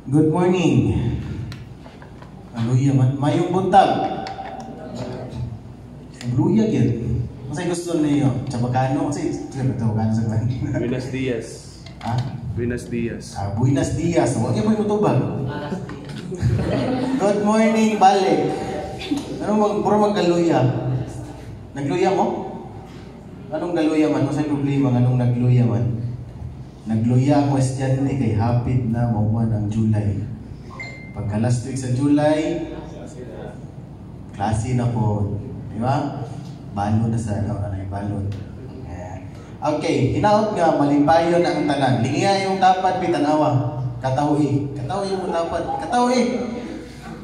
Good morning. Hallelujah man. Mayong buntag. Hallelujah yun. Masay gusto niyo? Chabacano? Masay Chabacano sa kwan. Buenos dias. Ha? Buenos dias. Buenos dias. Huwag niyo po yung utubag. Good morning, balik. Puro magkaluya. Nagluya mo? Anong galuya man? Masay problema anong nagluya man? Nagluya ang estudyante kay hapit na mauman ang July. Pagka last week sa July, klase na po. Di ba? Balon na sa balon. Okay, hinaot nga, malimpayon ang tanan. Lingiya yung tapat, pitanawa. Katawi. Katawi yung tapat. Katawi!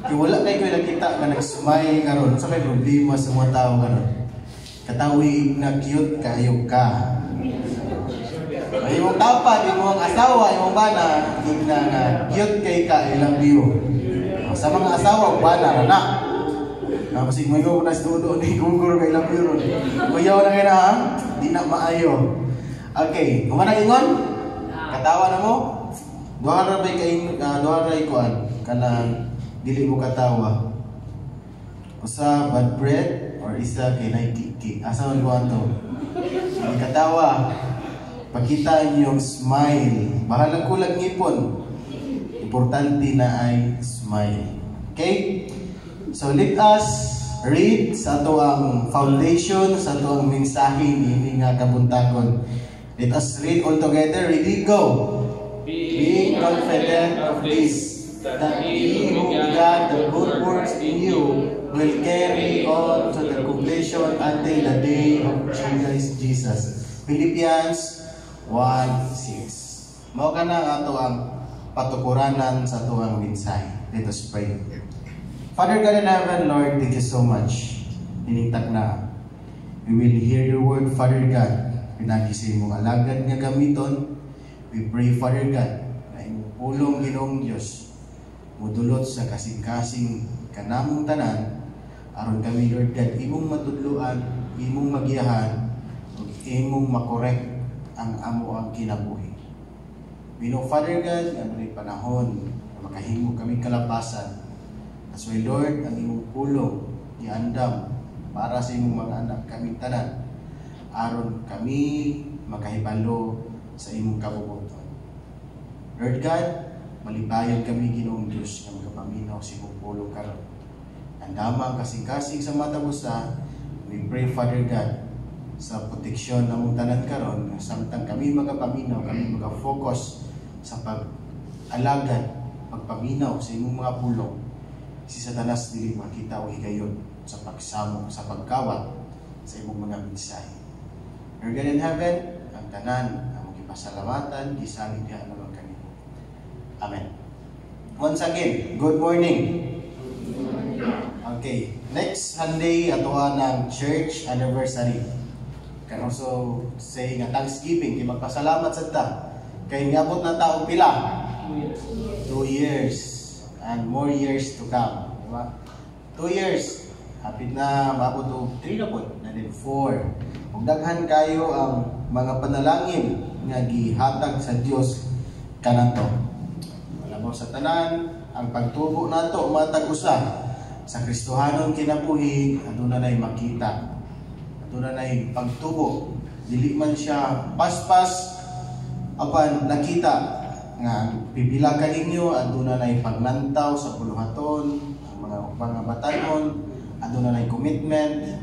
Kaya wala kayo nakita ka nagsumay karon. Sa may problema sa mga tao karon. Katawi na cute kayo ka. Yung tapat, yung mga asawa, yung bana, na nga cute kay ka, ilang view. Sa mga asawa, bana, rana. Kasi may ko na studo ni Google kay ilang view ron. Kuyaw na kayo na ha? Di na maayo. Okay, kung manang ingon? Katawa na mo? Duha ray kuan kanang dili mo katawa. Usa bad bread or isa kay naikiki. Asa man kuan to? Hindi katawa. Pakita yung smile. Bahalang kulag ngipon. Importante na ay smile. Okay? So let us read sa ato ang foundation, sa ato ang mensahe ni nga kabuntagon. Let us read all together. Ready, go! Being confident of this, that He who began the good works in you will carry on to the completion until the day of Jesus. Philippians 1:6. Mao ka na ato ang patukuranan sa ato ang mensahe. Let us pray. Father God in heaven, Lord, thank you so much. Niningtag na. We will hear your word, Father God. Pinagisi mong alagad nga gamiton. We pray, Father God, na imong pulong Ginoong Diyos mudulot sa kasing-kasing kanamong tanan aron kami, Lord God, imong matudluan, imong magiyahan, ug imong makorek ang amo ang kinabuhi. We know, Father God, nga may panahon na makahimo kami kalapasan. As well, Lord, ang imong pulong iandam para sa imong mga anak kaming tanan aron kami makahibalo sa imong kabubuton. Lord God, malibayan kami Ginoong Diyos na magapaminaw sa imong pulong karon. Andama ang kasing-kasing sa mata busa. We pray, Father God, sa proteksyon ng mong tanan karon, samtang kami magapaminaw, kami magafocus sa pag-alagad, pagpaminaw sa imong mga pulong. Si Satanas dili makita o higayon sa pagsamo, sa pagkawat sa imong mga mensahe. Lord God in heaven, ang tanan, ang pasalamatan, gisalig diha naman kanimo. Amen. Once again, good morning. Okay, next Sunday atoa ng church anniversary. Can also say nga Thanksgiving, kay magpasalamat sa ta. Kay niabot na taong pila? 2 years and more years to come. Diba? 2 years. Hapit na maabot og 3 na po, na din 4. Ug daghan kayo ang mga panalangin nga gihatag sa Dios kanato. Malabaw sa tanan, ang pagtubo nato matag usa sa Kristohanon kinabuhi, aduna nay makita. Aduna nay pagtubo. Dili man siya paspas apan nakita nga pipilakan ninyo, aduna nay pagnantaw sa puluhaton, ang mga batanon, aduna nay commitment.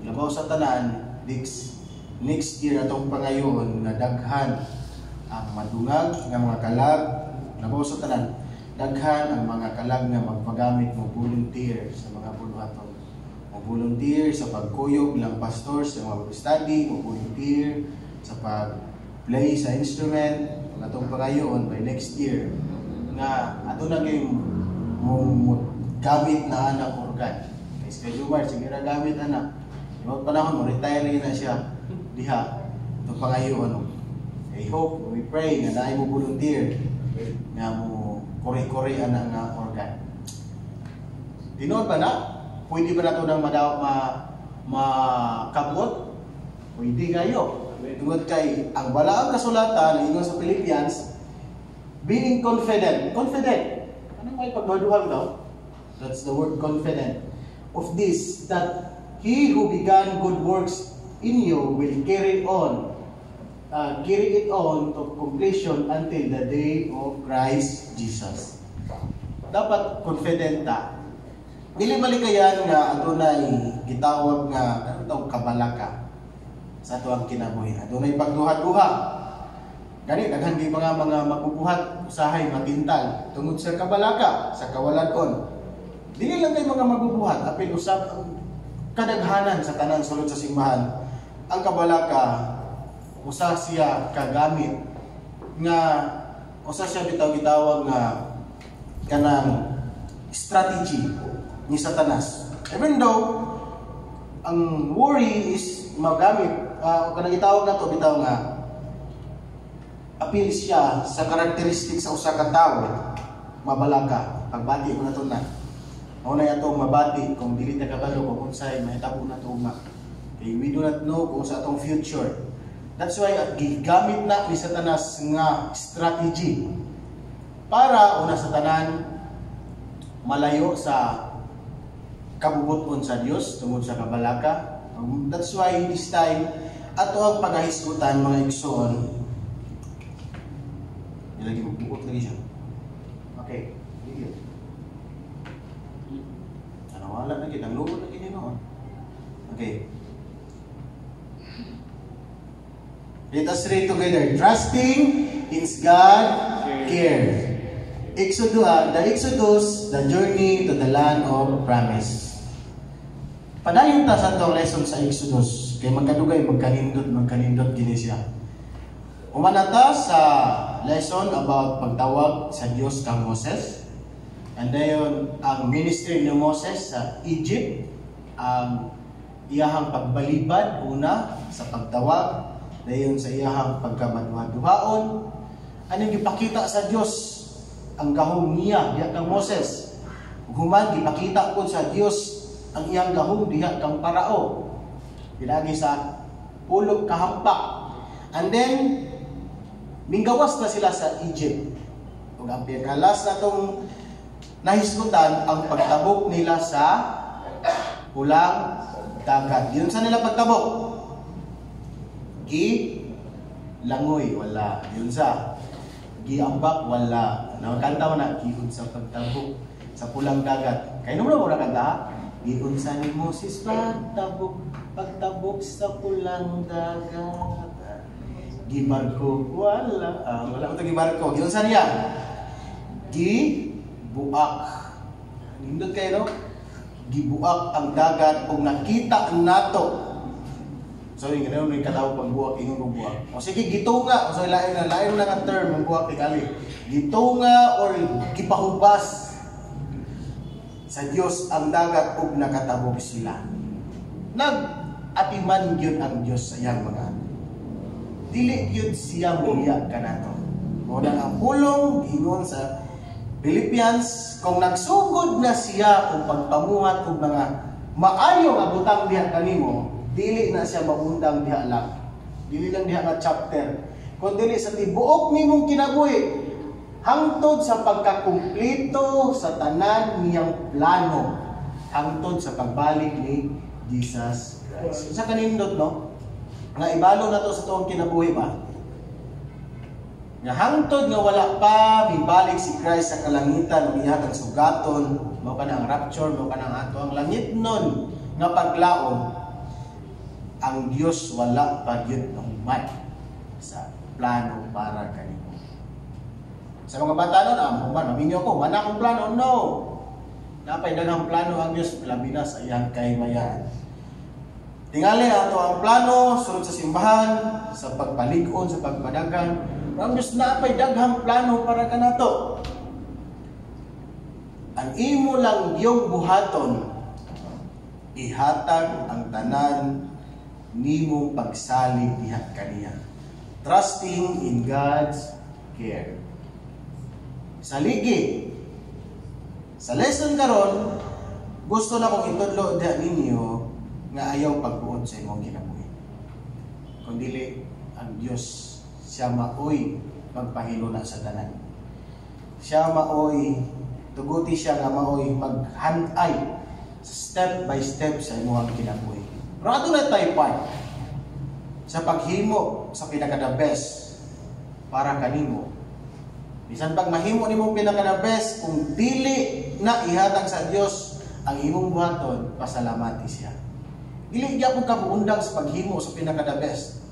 Labaw sa tanan, next year atong pangayon na daghan ang madungag nga mga kalag. Labaw sa tanan, daghan ang mga kalag nga magpagamit mo volunteer sa mga puluhaton. Mag-volunteer sa pagkuyog ng pastor sa mga study, mag-volunteer sa pag-play sa instrument. Kung atong pangayon by next year nga ato na kayo gamit na anak organ. Kay schedule March, sige na gamit anak. Ibang panahon mo, retire na siya diha. Itong pangayon. I hope, we pray na naay mo volunteer nga mo kore-kore anak nga organ. Tinood ba na? Pwede ba na ito nang makabot? Pwede kayo. Tungod kay ang balaang kasulatan ingon sa Philippians, Being confident. Confident. Anong may pagduduhang daw? That's the word confident. Of this, that he who began good works in you will carry it on to completion until the day of Christ Jesus. Dapat confident ta. Dili malikayan nga adunay gitawag nga kabalaka sa tuwang kinabuhi. Adunay pagduha-duha. Gani daghan gyud mga mabubuhat usahay matintal tungod sa kabalaka, sa kawalan-on. Dili lang kay mga mabubuhat apil usab ang kadaghanan sa tanan sulod sa simbahan. Ang kabalaka usa siya kagamit nga usa siya gitawag nga kanang strategy ni Satanas. Even though ang worry is magamit kanang gitawag nato bitaw nga apil siya sa karakteristik sa usa ka tawo mabalaka. Pagbati ko nato na mao na ato mabati kung dili ta kabalo kung unsay mahitabo na tuma. Okay, we do not know kung sa atong future. That's why gigamit na ni Satanas nga strategy para una sa tanan malayo sa kabubuton sa Dios tungod sa kabalaka. That's why this time ato ang pagahisutan mga igsoon. Ilagi mo buot lagi siya. Okay, sige. Ano wala na kita, lugo na kini noon. Okay. Let us read together. Trusting in God care. The Exodus, the journey to the land of promise. Padayon ta sa atong lesson sa Exodus. Kay magkadugay, magkanindot gini siya. Umanata sa lesson about pagtawag sa Dios kang Moses. And dayon ang ministry ni Moses sa Egypt, ang iyahang pagbalibad una sa pagtawag, dayon sa iyahang pagkamaduha-duhaon. Anong gipakita sa Dios ang gahom niya diha kang Moses. Human gipakita ko sa Dios ang iyang gahom diha kang Parao. Pinagi sa pulog kahampak. And then minggawas na sila sa Egypt. Ug ang pinakalas na tong nahisgutan ang pagtabok nila sa pulang dagat. Yun sa nila pagtabok. Langoy, wala. Yun sa giambak, wala. Nakakanta mo na, giun sa pagtabok sa pulang dagat. Kaya naman mo nakanta, giun sa ni Moses pagtabok sa pulang dagat. Gibarko, wala. Wala ko ito gibarko. Giun sa niya? Gibuak. Nindot kayo, no? Gibuak ang dagat kung nakita nato. Sorry, ganun may katawag pagbuak, ingong buak. O sige, gitunga. O so, lain na nga term, ang buak tigali. Gitunga or gipahubas sa Dios ang dagat ug nakatabok sila. Nag-atiman gyud ang Dios sa iyang mga anak. Dili gyud siya muliya kanato. O ang pulong ingon sa Philippians, kung nagsugod na siya o pagpamuhat og mga maayo nga butang diha kanimo, dili na siya mabundang diha lang. Dili lang diha nga chapter. Kung dili sa tibuok nimong kinabuhi, hangtod sa pagkakumpleto sa tanan niyang plano, hangtod sa pagbalik ni Jesus Christ. Sa kanindot, no? Nga ibalo na to sa tuong kinabuhi ba? Nga hangtod nga wala pa mibalik si Christ sa kalangitan, umihatag sugaton, mao ka na ang rapture, mao ka na ang ato ang langit nun nga paglaom, ang Dios wala pa gyud human sa plano para kanimo. Sa mga bata nun, human, maminyo ko, man akong plano, no. Napay daghang plano ang Dios, labi na sa iyang kahimayan. Tingali ato ang plano sulod sa simbahan, sa pagpalig-on, sa pagpadagan. Ang Diyos napay daghang plano para kanato. Ang imo lang yung buhaton, ihatag ang tanan nimong pagsalig diha kaniya. Trusting in God's care. Saligi. Sa lesson karon, gusto na kong itudlo diha ninyo nga ayaw pagbuot sa imong kinabuhi. Kung dili ang Dios siya maoy magpahilo na sa tanan. siya maoy tuguti siya nga maoy maghanay step by step sa imong kinabuhi. Pero ato na tayo part sa paghimo sa pinaka-the best para kanimo. Bisan pag mahimo nimo pinaka-the best, kung dili na ihatag sa Dios ang imong buhaton, pasalamati siya. Dili gyapon ka muundang sa paghimo sa pinaka-the best.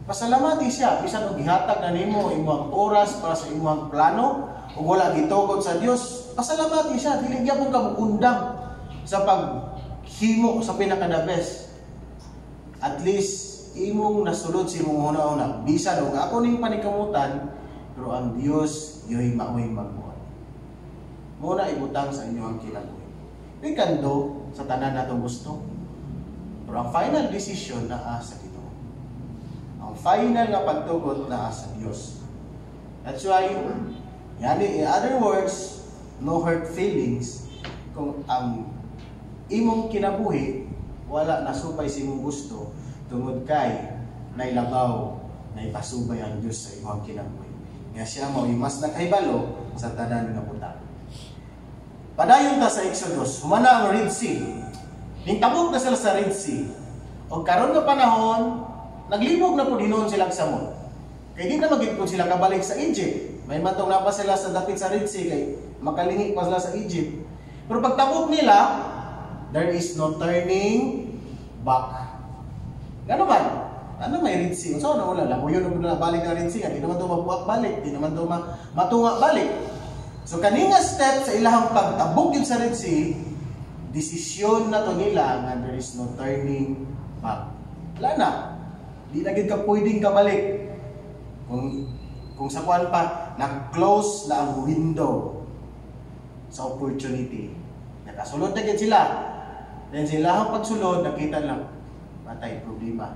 Pasalamati siya bisan og ihatag na nimo imong oras para sa imong plano ug wala gitugot sa Dios. Pasalamati siya, dili gyapon ka muundang sa paghimo sa pinaka-the best. At least imong nasulod si imong una-una. Bisan og ako ning panikamutan, pero ang Dios yoy maoy magbuhat. Muna ibutang sa inyo ang kinabuhi. We can do sa tanan natong gusto. Pero ang final decision naa sa Ginoo. Ang final nga pagtugot naa sa Dios. That's why, yani, in other words, no hurt feelings kung ang imong kinabuhi wala nasupay sa imong gusto tungod kay nailabaw na ipasubay ang Diyos sa imong kinabuhi. Nga siya mo mas nakahibalo sa tanan nga butang. Padayon ta sa Exodus, humana ang Red Sea. Ningtabok na sila sa Red Sea. O karon nga panahon, naglibog na po dinon sila sa samot. Kaya di na magiging sila kabalik sa Egypt. May matong na pa sila sa dapit sa Red Sea kay makalingi pa sila sa Egypt. Pero pagtabok nila, there is no turning back. Gano man? Ano may Red Sea? So, wala lang. Kung yun na balik na Red Sea, di naman ito mabuhat balik. Di naman ito matunga balik. So, kaninga step sa ilahang pagtabok yun sa Red Sea, desisyon na to nila nga there is no turning back. Wala na. Di na gid ka pwedeng kabalik. Kung sa kuan pa, nag-close na ang window sa opportunity. Nakasulod na gid sila. Then sila ang pagsulod, nakita lang, patay, problema.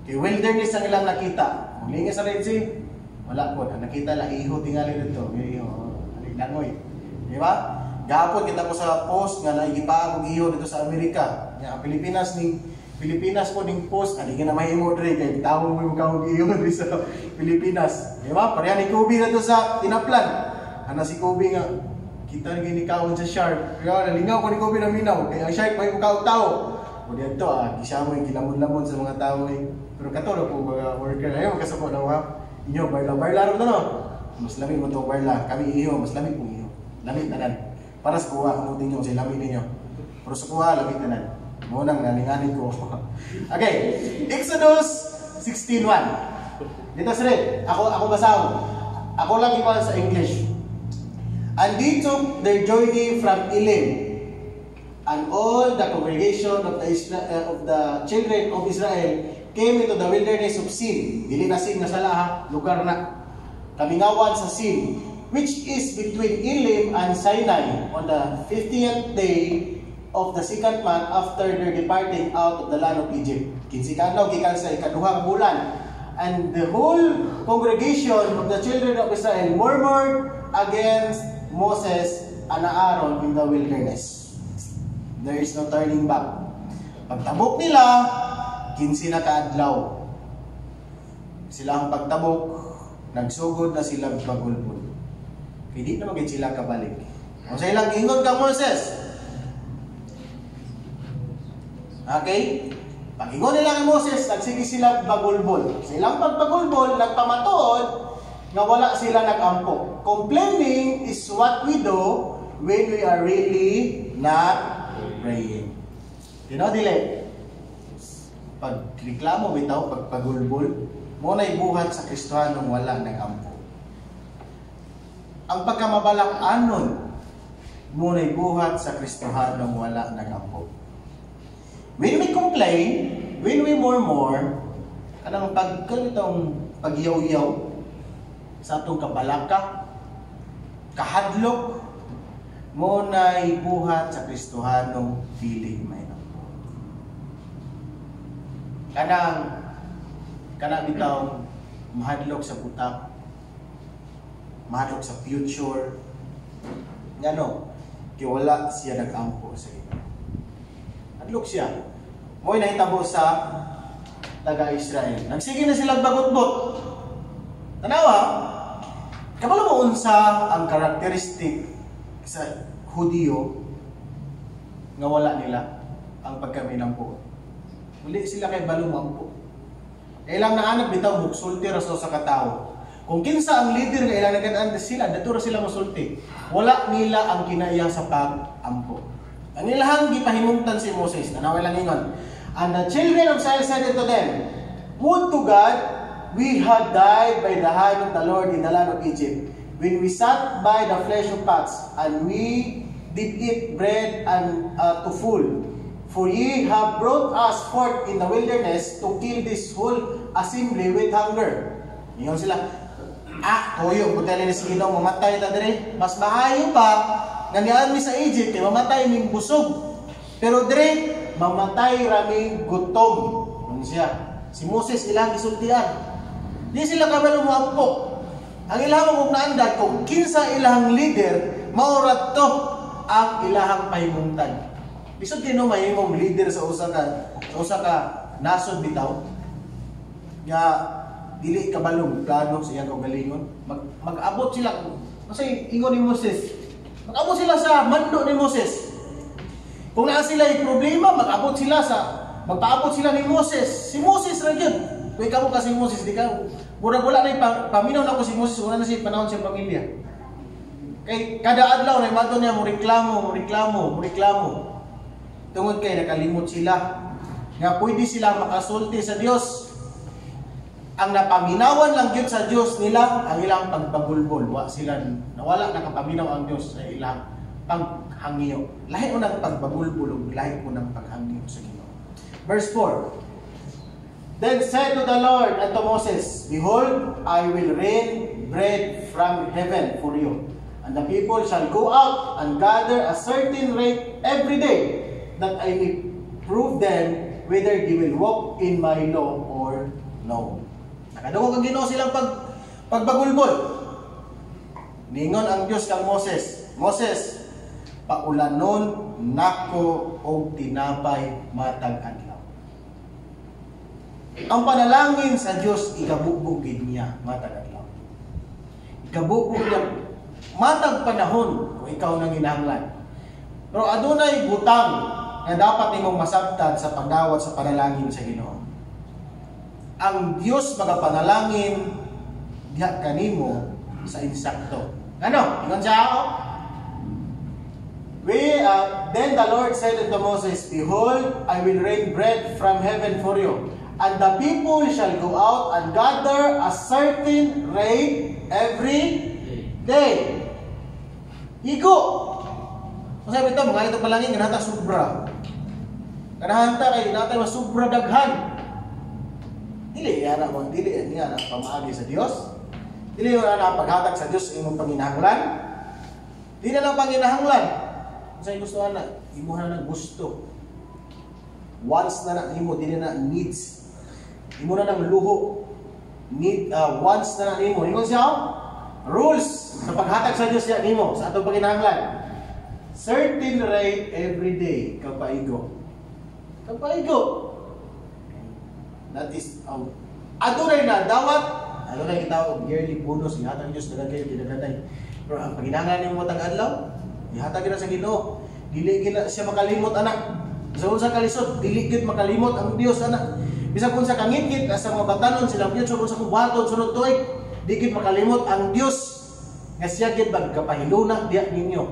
Kay wilderness ang ilang nakita. Muli nga sa Red Sea, wala po. Ang nakita lang, iho tingali dito. Iho, langoy. Di ba? Gapon kita ko sa post nga naigipa og iho dito sa Amerika. Nga Pilipinas po ning post, ali na mahimo dre kay tawo mo ka og iho dito sa Pilipinas. Di ba? Pareha ni Kobe na to sa tinaplan. Ana si Kobe nga kita ni kawon sa shark. Kaya nalingaw ko ni Kobe na minaw kay ang shark may mukaw tao. O dito gisamo yung gilamon-lamon sa mga tao eh. Pero katulad po mga worker ayo kasabo na wa. Inyo barla ro no. Mas lamig mo itong barla. Kami iyo, mas lamig pong iyo. Lamig tanan. Para sa kuha, kung tingin nyo sa lamig ninyo. Pero sa kuha, lamig tanan. Munang nalinganin ko. Okay. Exodus 16:1. Dito sir, ako basaw. Ako lang ipan sa English. And they took their journey from Elim, and all the congregation of the children of Israel came into the wilderness of Sin. Dili na Sin na sala ha, lugar na. Kamingawan sa Sin, which is between Elim and Sinai, on the 50th day of the second month after their departing out of the land of Egypt. Kinsikanaw gikan sa ikaduhang bulan. And the whole congregation of the children of Israel murmured against Moses and Aaron in the wilderness. There is no turning back. Pagtabok nila, 15 na kaadlaw. Sila ang pagtabok, nagsugod na sila bagulbol. Hindi na maging sila kabalik. Kung sa ilang ingon ka Moses. Okay? Pag-ingon nila kay Moses, nagsige sila bagulbol. Sa ilang pagpagulbol, nagpamatuod nga wala sila nag-ampo. Complaining is what we do when we are really not praying. Dile. Pagreklamo bitaw, pagpagulbol, mo na'y buhat sa Kristohanong wala nag-ampo. Ang pagkamabalak-anon, mo na'y buhat sa Kristohanong wala nag-ampo. When we complain, when we murmur, kanang pagyaw-yaw sa atong kabalaka, kahadlok, mo na'y buhat sa Kristohanong dili may ampo. Kanang bitaw mahadlok sa butak, mahadlok sa future. Ngano? Kaya wala siya nag-ampo sa iyo. Hadlok siya. Mo'y nahitabo sa taga-Israel. Nagsige na silang bagot-bot. Tanawa, Kabalo mo unsa ang karakteristik sa Hudyo nga wala nila ang pagkaminampo. Uli sila kay balo mampo. Ilang naanap bitaw mugsulti ra sa katao. Kung kinsa ang leader nga ilang nagan sila, datura sila mosulti. Wala nila ang kinaya sa pag-ampo. Ang ilahang gipahimungtan si Moses, nanaway lang ingon. And the children of Israel said unto them, would to God we had died by the hand of the Lord in the land of Egypt, when we sat by the flesh of pots, and we did eat bread and to full. For ye have brought us forth in the wilderness to kill this whole assembly with hunger. Ingon sila, toyo, butelin ni si Ginoo, mamatay ta dire. Mas maayo pa, nga niyan mi sa Egypt, kay mamatay ning busog. Pero dire, mamatay raming gutom. Ano siya? Si Moses ilang gisultian. Di sila kabalo moampo. Ang ilahang mong naandan, kung kinsa ilahang leader, maurat to ang ilahang pahimungtan. Bisod kino mahimong leader sa usa ka nasod bitaw. Nga dili kabalong plano sa iyang kaugalingon. Mag-abot sila kasi ingon ni Moses. Mag-abot sila sa mando ni Moses. Kung naa sila ay problema, magpaabot sila ni Moses. Si Moses ra gyud. Kung ikaw kasi Moses, di ka murag wala na paminaw na ko si Moses, wala na siya panahon sa pamilya. Kay kada adlaw na madto niya mo reklamo. Tungod kay nakalimot sila nga pwede sila makasulti sa Dios. Ang napaminawan lang gyud sa Dios nila ang ilang pagpagulbol. Nawala nakapaminaw ang Dios sa ilang paghangyo. Lahi mo ng pagbagulbol, lahi mo ng paghangyo sa Ginoo. Verse 4. Then said to the Lord unto Moses, behold, I will rain bread from heaven for you, and the people shall go out and gather a certain rate every day, that I may prove them whether they will walk in my law or no. Nakadungog ang Ginoo silang pagbagulbol. Ningon ang Dios kang Moses, Moses, paulanon nako og tinapay matag adlaw. Ang panalangin sa Dios ikabugbugid niya matag adlaw. Ikabugbog niya matag panahon kung ikaw nang kinahanglan. Pero adunay butang na dapat nimong masabtan sa pagdawat sa panalangin sa Ginoo. Ang Dios magapanalangin diha kanimo sa insakto. Ano? Ingon siya ako? Then the Lord said unto Moses, behold, I will rain bread from heaven for you, and the people shall go out and gather a certain rate every day. Higo! Masabi ito, mga ito palangin, ganata sobra. Kanahanta kayo, ganata masubra daghan. Dili yan pamaagi sa Dios. Dili yan ang paghatag sa Dios imong panginahanglan. Dili na lang panginahanglan. Sa gusto na, imo na ng gusto. Wants na imo, dili na needs. Imo na ng luho. Wants na imo. Ingon siya, rules sa paghatag sa Dios yan imo sa atong panginahanglan. Certain rate every day kapaigo. That is adunay na dawat. Adunay kitawag yearly bonus ihatag Dios dagan kayo kinagatay. Pero ang panginahanglan nimo matag adlaw, ihatag na sa Ginoo. Dili gina siya makalimot anak. Sa unsa kalisod, dili gid makalimot ang Dios anak. Bisag kun sa kangit-ngit sa mga batanon silang gyud sa kubaton sunod tuig, di gid makalimot ang Dios. Nga siya gid magkapahiluna diya ninyo.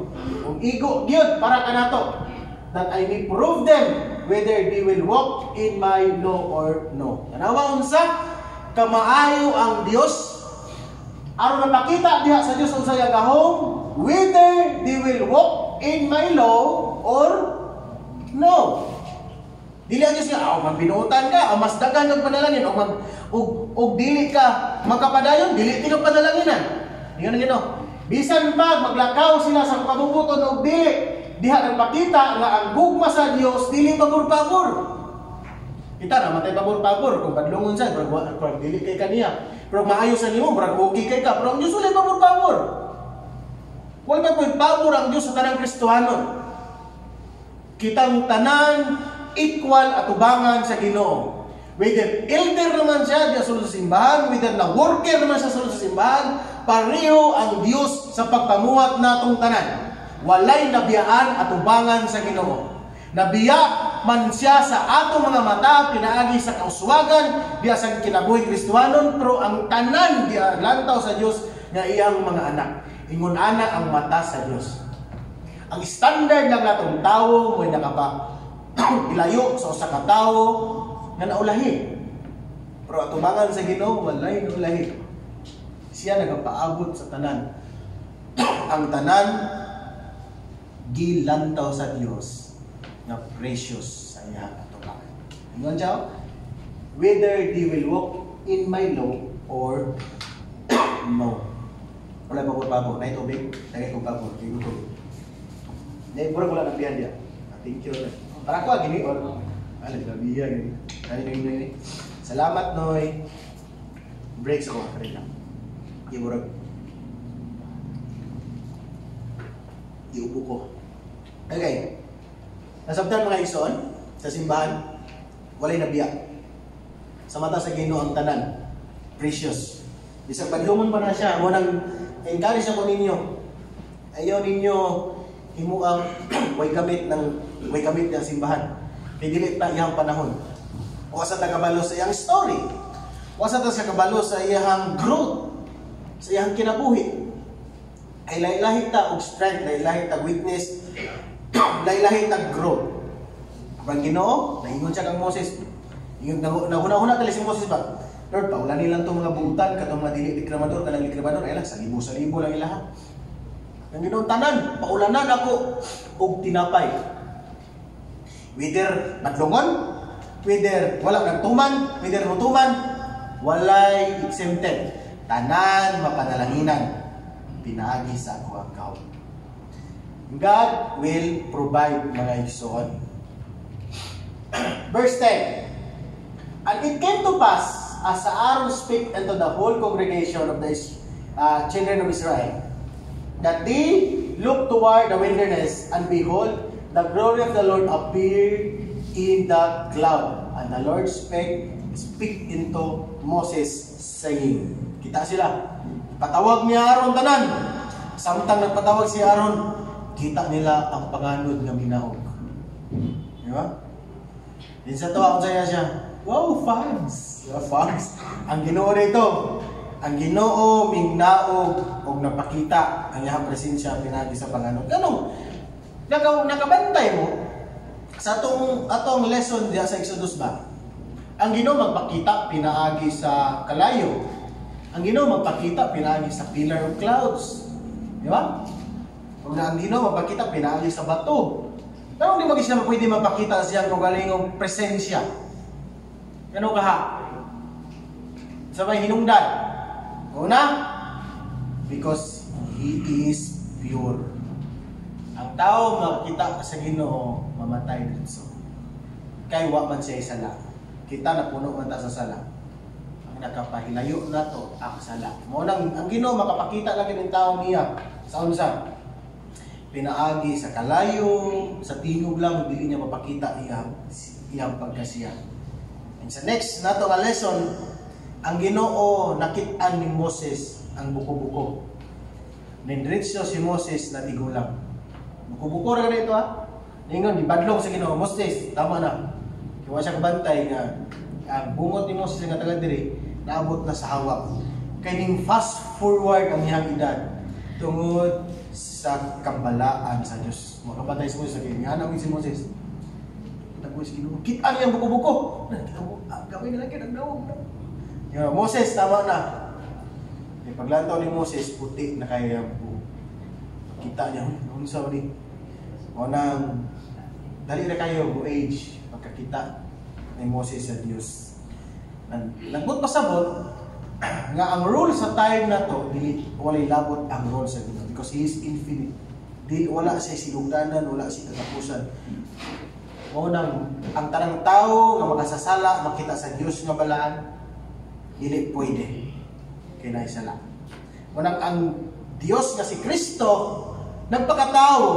Kung igo gyud para kanato, that I may prove them whether they will walk in my law or no. Tanawa unsa kamaayo ang Dios aron mapakita diha sa Dios unsa yang gahom, whether they will walk in my law or no. Dili ang Diyos nga, magbinuutan ka, mas dagan kang panalangin, o dili ka magkapadayon, dili ka panalanginan. Ngayon ang Ginoo. Bisan pag maglakaw sila sa kabubuton o dili, diha nagpakita nga ang gugma sa Dios dili pabor-pabor. Kita na matay pabor-pabor kung padlungon sa kung dili kay kaniya. Pero maayo sa nimo, brag okay kay ka, pero ang Dios wala pabor-pabor. Wala pabor ang Dios sa tanang Kristohanon. Kitang tanan equal atubangan sa Ginoo. Whether elder naman siya diya sulod sa simbahan, whether na worker naman siya sulod sa simbahan, pareho ang Dios sa pagpamuhat natong tanan. Walay nabiyaan at ubangan sa Ginoo. Nabiya man siya sa atong mga mata pinaagi sa kauswagan diya sa kinabuhi Kristiyanon, pero ang tanan diya lantaw sa Dios nga iyang mga anak. Ingon ana ang mata sa Dios. Ang standard lang natong tawo mo nakapa ilayo sa usa ka tawo nga naulahi. Pero atubangan sa Ginoo walay naulahi. Siya nagapaabot sa tanan. Ang tanan gilantaw sa Dios na precious sa iya atubangan. Ingon siya, whether they will walk in my law or no. Wala pabor-pabor. Na itubig, lagay kong pabor. Wala ng biyan dia. Thank you. Para ko, gini. Alam, nabiya. Gini. Salamat, Noy. Breaks ako. Kaya lang. Iburag. Iupo ko. Okay. Nasabtan mga igsoon, sa simbahan, walay nabiya. Sa mata sa Ginoo ang tanan. Precious. Bisag padlungon pa na siya, mo nang encourage ako ninyo. Ayaw ninyo himuang way gamit ng simbahan. Kay dili pa iyang panahon. Wasa ta kabalo sa iyang story. Wasa ta sa kabalo sa iyang growth, sa iyang kinabuhi. Ay lahi-lahi ta og strength, lahi-lahi ta weakness, lahi-lahi ta growth. Ang Ginoo, naingon siya kang Moses. Yung nahuna-huna tali si Moses ba? Lord, paulan nilang itong mga butan, katong mga dili-likramador, kanang likramador, ay lang, sa libo lang ilaha. Ang Ginoo tanan, paulanan ako og tinapay. Whether madlungon, whether wala nagtuman, whether mutuman, walay exempted. Tanan mapanalanginan. Pinaagi sa ako ang kaon. God will provide mga igsoon. Verse 10. And it came to pass, as Aaron spake unto the whole congregation of the children of Israel, that they looked toward the wilderness, and behold, the glory of the Lord appeared in the cloud. And the Lord speak into Moses, saying, kita sila, patawag ni Aaron tanan. Samtang nagpatawag si Aaron, kita nila ang panganod nga minaog. Di ba? Din sa to, ang saya siya, wow, fans! Fans! Ang Ginoo rito, ang Ginoo mingnaog og napakita ang iyang presensya pinagi sa panganod. Ganun, nakabantay mo sa atong lesson diya sa Exodus ba? Ang Ginoo magpakita pinaagi sa kalayo. Ang Ginoo magpakita pinaagi sa pillar of clouds. Di ba? Kung ang Ginoo magpakita pinaagi sa bato. Pero hindi magis na pwede mapakita siyang kagalingong presensya. Ano kaha? Sa may hinungdan. Una, because He is pure. Ang tao makita sa Ginoo mamatay dito. Kay wa man siya sala. Kita na puno man ta sa sala. Ang nakapahilayo na to ang sala. Mo nang ang Ginoo makapakita lang kini tawo niya sa unsa? Pinaagi sa kalayo, sa tingog lang dili niya mapakita iyang pagkasiya. And sa next nato nga lesson, ang Ginoo nakit-an ni Moses ang buko-buko. Nindritso si Moses na tigulang. Buko-buko ra dito ha. Ningon gibadlong sa Ginoo, Moses, tama na. Kaya siya kabantay nga ang bungot ni Moses nga taga diri naabot na sa hawak. Kay ning fast forward ang iyang edad tungod sa kabalaan sa Dios. Makabantay si Moses kay nga si Moses. Tagos Ginoo. Kita niya buko-buko. Gawin nila kay nagdawog na. Yo, Moses, tama na. Yung paglantaw ni Moses, puti na kaya buko. Kita niya, unsa ba ni? O nang dali na kayo, age, pagkakita ni Moses sa Dios. Nagbot pasabot, nga ang rule sa time na to, dili walay labot ang rule sa Ginoo because He is infinite. Di wala siya silungdanan, wala siya katapusan. Mo nang ang tanang tao nga makasasala, makita sa Dios nga balaan, dili pwede kay sala. Munang ang Dios nga si Kristo nagpakatao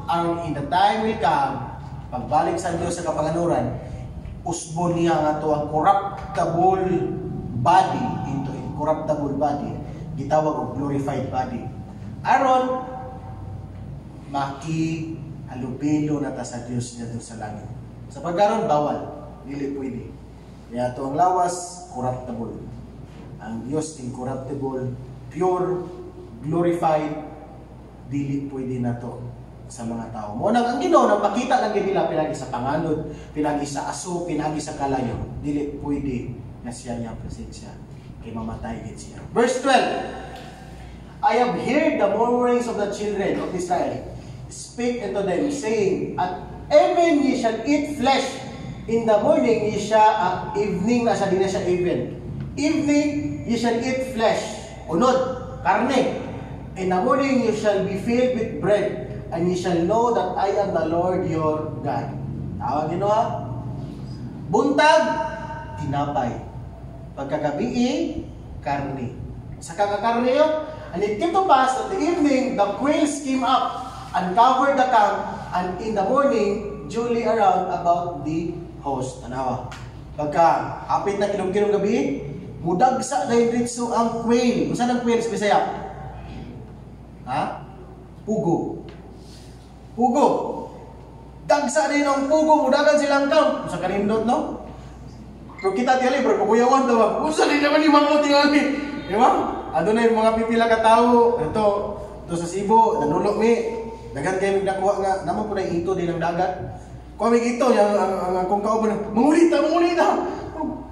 ang in the time will come pagbalik sa Dios sa kapanganuran usbon niya nga to ang corruptible body into incorruptible body gitawag og glorified body. Aron maki halubilo na ta sa Dios dito sa langit. Sa pagkaron bawal, dili pwede. Kaya to ang lawas corruptible. Ang Dios incorruptible, pure, glorified, dili pwede na to sa mga tao. Mo nang ang Ginoo nang pakita lang gid nila pinagi sa panganod, pinagi sa aso, pinagi sa kalayo, dili pwede na siya niya presensya. Kay mamatay gid siya. Verse 12. I have heard the murmurings of the children of Israel. Speak unto them, saying, at even ye shall eat flesh. In the morning ye shall, evening na siya, di na siya even. Evening ye shall eat flesh. Unod, karne. In the morning you shall be filled with bread, and ye shall know that I am the Lord your God. Tawag nyo ha? Buntag, tinapay. Pagkagabi, karne. Sa kakakarne yun, and it came to pass that the evening, the quails came up and covered the camp, and in the morning, duly around about the host. Tanawa. Pagka, apit na kilong-kilong gabi, mudagsa na yung ritso ang quail. Saan ang quail sa Bisaya? Ha? Pugo. Pugo. Dagsa na yun ang pugo, mudagan silang camp. Sa kanindot, no? Pero kita tiyali, pero kukuyawan daw. Kung saan din naman yung mga tingali. Di ba? Ano na yung mga pipila katao. Ito sa Cebu, nanulok mi. Dagan kayo nagnakuha nga. Naman po na ito din ang dagat. Kung may ito, ang kung kauban, mangulita.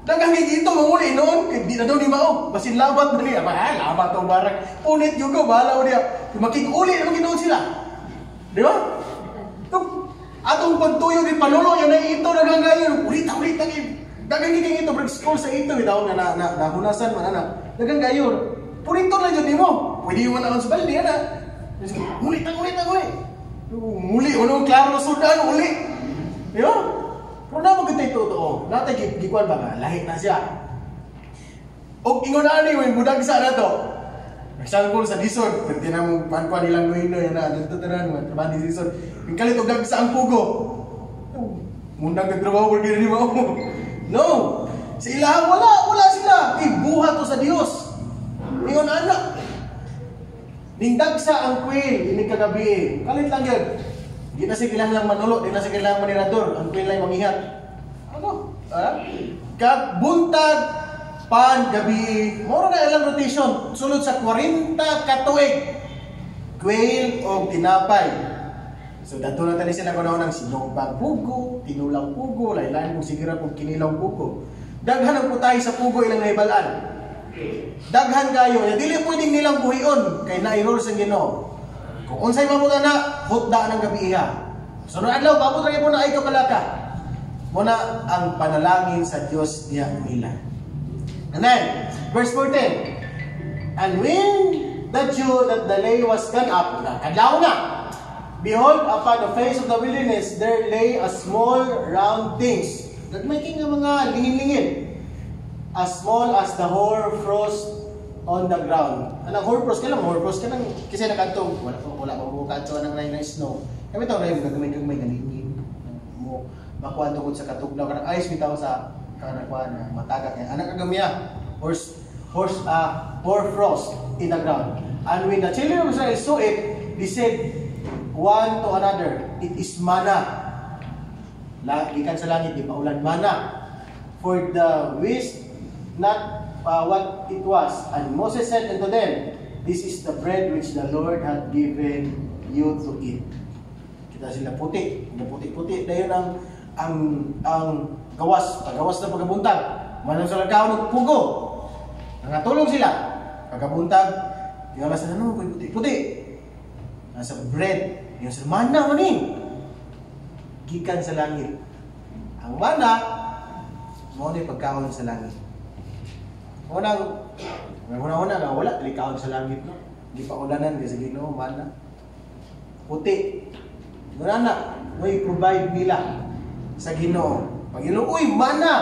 Dagan may ito, manguli noon. Hindi na daw ni Mao. Basin labat na niya. Labat ang barak. Punit yung ko, bahala ko niya. Makikuli naman ginoon sila. Di ba? Atong pagtuyo din panulo, yan ay ito nagangayon. Ulita. Dagang giking ito, break-scroll sa ito, itaw na nahunasan man, anak. Dagang gayon. Purito na dyan mo. Pwede mo na ang subaldi, anak. Muli. Muli, unong klaro na sudan, uli. Diba? Pero na maganda ito, natay gikuan ba nga, lahit na siya. O ingon na yung budag sa na to. Example sa dison, pwede na mong pankuan nilang nuhino, yan na, dito na naman, trabahan di dison. Yung kalit, og sa ang pugo. Mundang nagtrabaho, pwede rin mo. No! Sa ilahan, wala sila. Buhat to sa Diyos. Ingon anak. Nindagsa ang quail, ini kagabi. Kalit lang yun. Di na siya kailangan lang manulo, di na siya kailangan manirador. Ang quail lang mangihat. Ano? Buntag, pan, gabi. Moro na ilang rotation. Sulod sa 40 katuig. Quail o tinapay. So, dato na tali sila kung ng sinugbang pugo, tinulang pugo, laylayan kung sigira kung kinilang pugo. Daghan ang putay sa pugo ilang naibalaan. Daghan kayo, dili pwedeng nilang buhion, kay nairol sa Ginoo. Kung unsay mamuta na, hutda ng gabi iha. So, noong adlaw, babot rin po na ay kabalaka. Muna ang panalangin sa Diyos niya nila. And then, verse 14. And when the dew that the lay was gone up, kadlaw na, behold, upon the face of the wilderness, there lay a small round things. Nagmaking nga mga lingin-lingin. As small as the hoarfrost on the ground. Anong hoarfrost? Kailan hoarfrost? Kailan kasi nakanto, wala pa mo kanto ng na snow. Kami ito, may galingin. Mo, makuha tungkol sa katuglaw. Karang ice bitaw sa kanakuha na matagak. Anak kagamiya. Hoarfrost in the ground. And when the children of Israel saw it, they said, one to another, it is manna. Ikan sa langit, di pa ulan, manna. For the wist not what it was. And Moses said unto them, this is the bread which the Lord hath given you to eat. Kita sila puti, puti. Dayon ang gawas na pagkabuntag. Manang sa lagkaw ng pugo. Nangatulong sila. Pagkabuntag, tingala sa ano, puti. Nasa bread. Yung sa mana man gikan sa langit. Ang mana mo ni pagkaon sa langit. Una nga wala talikaon sa langit, no. Di pa ulanan kasi Ginoo mana. Puti. Muna may provide nila sa Ginoo. Pag Ginoo, uy, mana.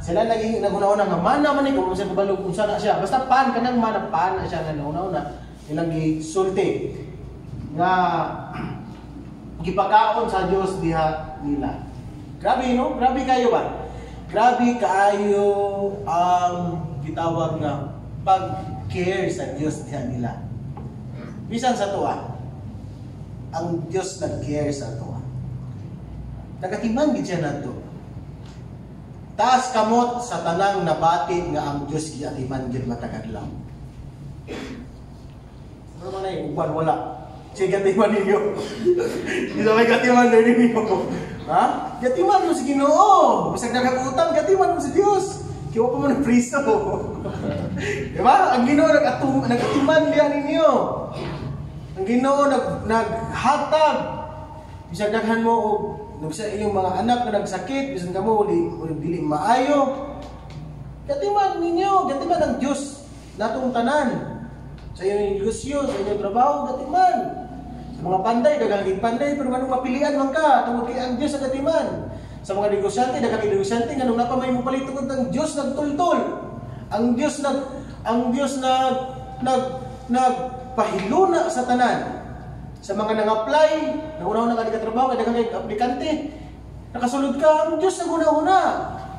Sila naging naguna-una nga mana man ni kung sa kabalog kung sana siya. Basta pan kanang mana, pan na siya na una ilang gisulti nga gipakaon sa Dios diha nila. Grabe, no? Grabe kayo ba? Grabe kayo ang gitawag nga pag care sa Dios diha nila. Bisan sa tuwa, ang Dios nag-care sa tuwa. Nagatiman gid siya nato. Taas kamot sa tanang nabatid nga ang Dios giatiman gid matag adlaw. Ano man ay uban wala. Sige gatiman ninyo. Di sa may gatiman ninyo. Ha? Gatiman mo sa Ginoo. Bisag nagakutang gatiman mo sa Dios. Kiwa pa mo ng priso. Diba? Ang Ginoo nagatiman diyan ninyo. Ang Ginoo naghatag. Bisag daghan mo og bisag iyong mga anak na nagsakit, bisag kamo dili maayo. Gatiman ninyo, gatiman ang Dios natong tanan. Sa inyong negosyo, sa inyong trabaho, gatiman. Sa mga panday, dagang panday, pero manong mapilian man ka, tungkol kay ang Diyos sa gatiman. Sa mga negosyante, dagang negosyante, ganun na pa may mapalito kung ang Diyos nagtultol. Ang Diyos nagpahiluna sa tanan. Sa mga nang-apply, nag-una-una ka trabaho, kaya dagang aplikante, nakasulod ka, ang Diyos nag-una-una.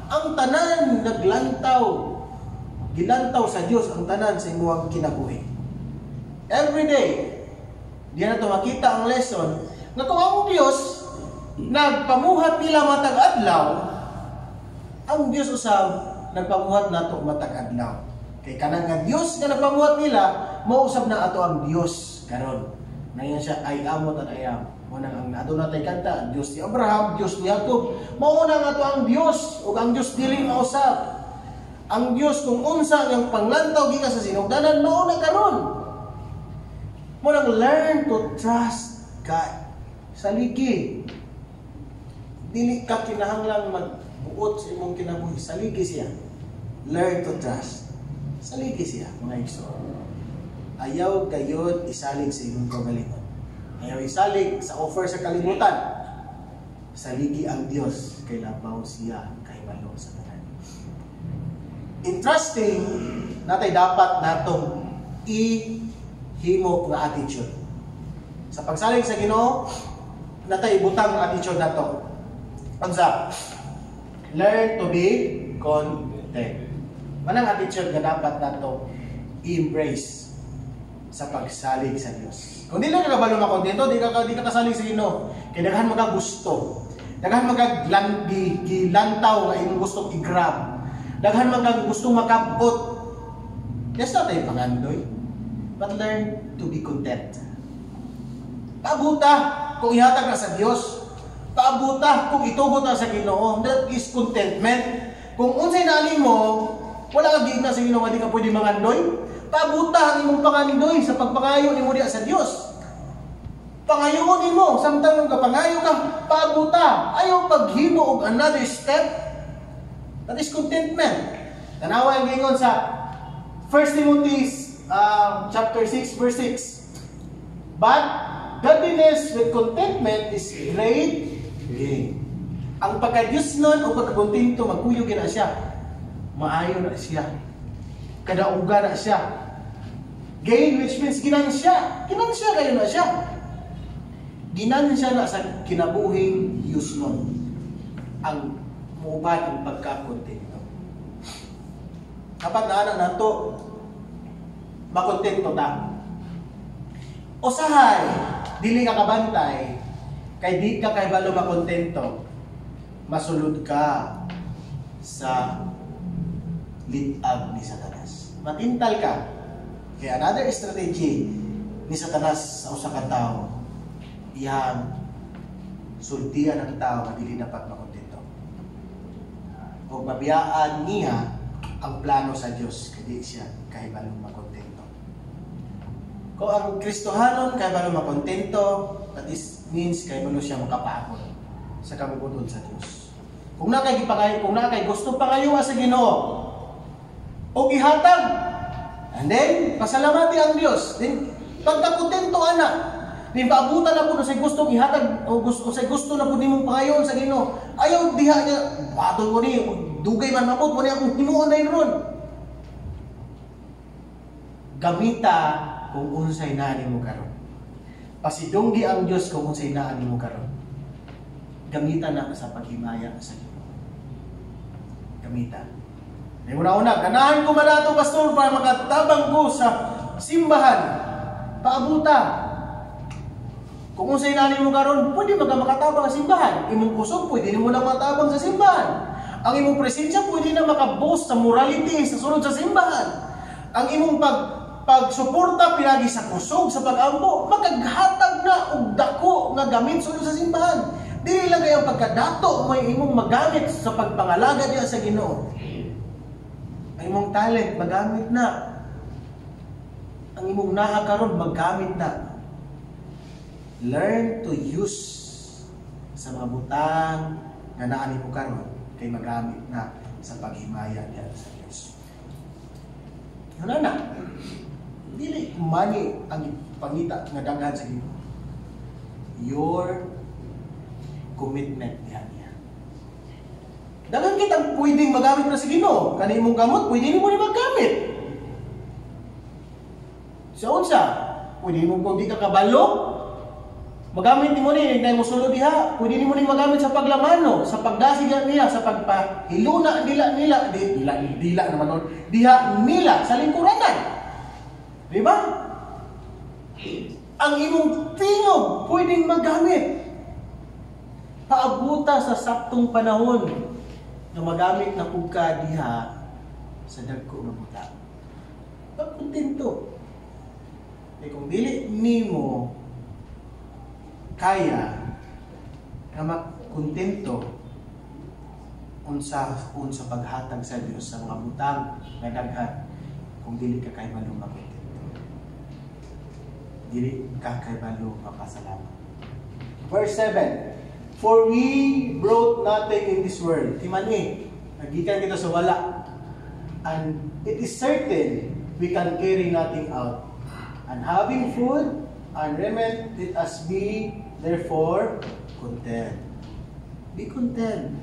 Ang tanan naglantaw. Gilantaw sa Diyos ang tanan sa imuhang kinabuhi. Every day, diyan na ito makita ang lesson na kung ang Diyos nagpamuhat nila matag adlaw, ang Diyos usab nagpamuhat nato matag adlaw. Kay kanang nga Diyos nga nagpamuhat nila, mausab na ato ang Diyos karon. Nayon siya ay amot at ayam. Muna ang aduna tay kanta, Diyos ni Abraham, Diyos ni Jacob, mao na ato ang Diyos ug ang Diyos dili mausab. Ang Diyos kung unsa ang panglantaw gikan sa sinugdanan mao na karon. Munang learn to trust God. Saligi. Dili ka kinahanglang magbuot sa imong kinabuhi. Saligi siya. Learn to trust. Saligi siya, mga igsoon. Ayaw gayud isalig sa imong kaugalingon. Ayaw isalig sa offer sa kalibutan. Saligi ang Dios kay labaw siya kay malo sa tanan. In trusting, natay dapat natong himo nga attitude. Sa pagsalig sa Ginoo, natay ibutang nga attitude nato. Unsa? Learn to be content. Manang attitude nga dapat nato i-embrace sa pagsalig sa Dios. Kung di lang ka kabalo makontento, di ka kasalig sa Ginoo. Kay daghan mga gusto. Daghan mga gilantaw nga imong gustong i-grab. Daghan mga gustong makabot. Yes, natay pangandoy. But learn to be content. Paabuta kung ihatag na sa Dios. Paabuta kung itugot na sa Ginoo. That is contentment. Kung unsay nali mo, wala ka gigna sa Ginoo, di ka pwede mangandoy. Paabuta ang imong pangandoy sa pagpangayo nimo diha sa Dios. Pangayoon nimo, samtang ka pangayo ka, paabuta. Ayaw paghimo og another step. That is contentment. Tanawa ang gingon sa 1 Timothy chapter 6 verse 6. But godliness with contentment is great gain. Ang pagka-Diyos nun o pagkakontinto, magkuyog na siya. Maayo na siya. Kadauga na siya. Gain which means ginansya. Ginansya kayo na siya. Ginansya na sa kinabuhing Diyos nun. Ang muubad ang pagkakontento. Dapat na anak nato makontento ta. Usahay, dili ka kabantay, kay di ka kay balo makontento, masulod ka sa litag ni Satanas. Matintal ka. Kaya another strategy ni Satanas sa usa ka tawo, iyang sultian ang tao nga dili dapat makontento. O mabiyaan niya ang plano sa Dios, kay di siya kay balo makontento. Kung ang Kristohanon kay balo makontento, that is means kay balo siya makapagod sa kabubuton sa Dios. Kung na kay gipangayo, kung na kay gusto pangayo sa Ginoo, o ihatag, and then pasalamati ang Dios. Then pagkakontento ana, then paabutan na pud sa gustong ihatag o gusto na pud nimong pangayon sa Ginoo. Ayaw diha niya, batol ko ni dugay man mapod mo ni akong himuon na ron. Gamita kung unsay naa nimo karon. Pasidunggi ang Dios kung unsay naa nimo karon. Gamita na sa paghimaya sa Ginoo. Gamita. Una-una, ganahan ko man ato, pastor, para makatabang ko sa simbahan. Paabuta. Kung unsay nani mo karon, pwede makatabang sa simbahan. Imong kusog, pwede mo na matabang sa simbahan. Ang imong presensya, pwede na makaboost sa morality sa sulod sa simbahan. Ang imong pagsuporta pinagi sa kusog, sa pag-ambo, makaghatag na og dako nga gamit sulod sa simbahan. Dili lang kayang pagkadato may imong magamit sa pagpangalaga diya sa Ginoo. Ang imong talent magamit na. Ang imong naha karon magamit na. Learn to use sa mga butang nga naa nimo karon kay magamit na sa paghimaya diya sa Dios. Ano na? Dili money ang pangita nga daghan sa Ginoo. Your commitment niya. Dagan kitang pwedeng magamit na sa Ginoo. Kani imong gamot, pwede mo ni magamit. Sa unsa, pwede mo kung di ka kabalo, magamit nimo ni nay mo sulod diha. Pwede nimo ni magamit sa paglamano, sa pagdasig niya, sa pagpahiluna nila naman nun. Diha nila sa lingkuranan. Di ba? Ang imong tingog pwedeng magamit. Paabuta sa saktong panahon na magamit na pug ka diha sa dagko nga buta. Pagkontento. Eh kung dili nimo kaya nga makontento unsa paghatag sa Dios sa mga butang nga daghan, kung dili ka kay balo makontento. Dili ka kay balo mapasalamat. Verse 7. For we brought nothing in this world. Timani, nagikan kita sa wala. And it is certain we can carry nothing out. And having food and raiment, let us be therefore content. Be content.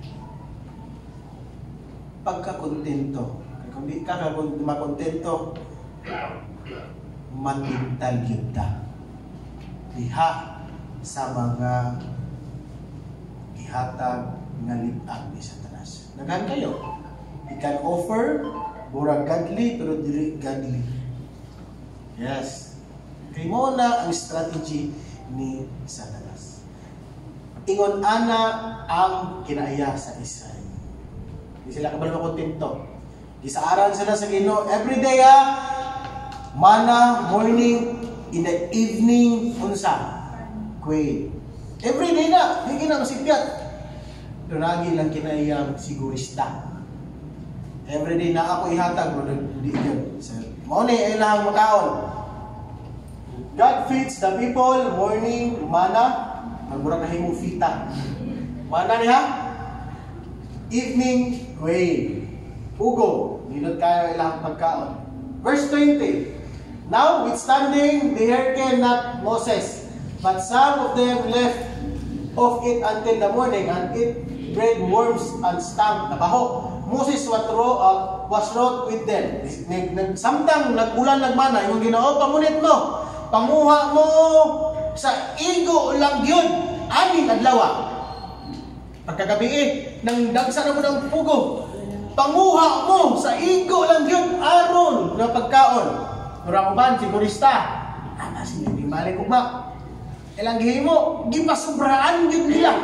Pagkakontento. Kung di ka makontento, matintal yun ka. Diha sa mga hatag nga libang ni Satanas. Naghan kayo. You can offer murag godly pero dili godly. Yes. Kay mo na ang strategy ni Satanas. Ingon ana ang kinaiya sa Israel. Di sila kabalo makontento. Gisaaran sila sa Ginoo every day mana, morning, in the evening, unsa? Quail. Every day na, hindi na masipyat. Duragi lang kinayang sigurista. Every day na ako ihatag, bro, di yun. Mauna ay lahang makaon. God feeds the people, morning, mana, magmura na himong fita. Mana niya? Evening, quail. Ugo, nilot kayo ilang pagkaon. Verse 20. Notwithstanding, they hearkened not Moses, but some of them left of it until the morning, and it bred worms and stung. Nabaho. Moses was wroth with them. Samtang nag-ulan nagmana, yung Ginoo, pamunit mo. Panguha mo sa igo lang yun. Aning adlaw. Pagkagabi nang dagsa na mo ng pugo. Panguha mo sa igo lang yun. Aron na pagkaon. Murang uban, sigurista. Kasi hindi mali ko ba? Ilang gihimo, gipasubraan yun nila.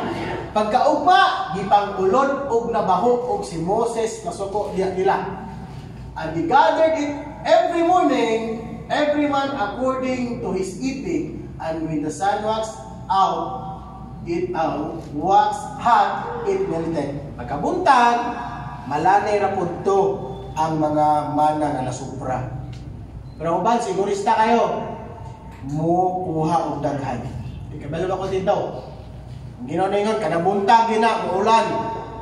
Pagkaugma, gipangulod og nabaho og si Moses masuko diya nila. And he gathered it every morning, every man according to his eating, and when the sun waxed hot, it melted. Pagkabuntag, malanay ra punto ang mga mana nga nasupra. Pero uban, sigurista kayo, mo kuha og daghan. Ikabalo ako dito. Ginaw na ingon, kanabuntag gina, muulan,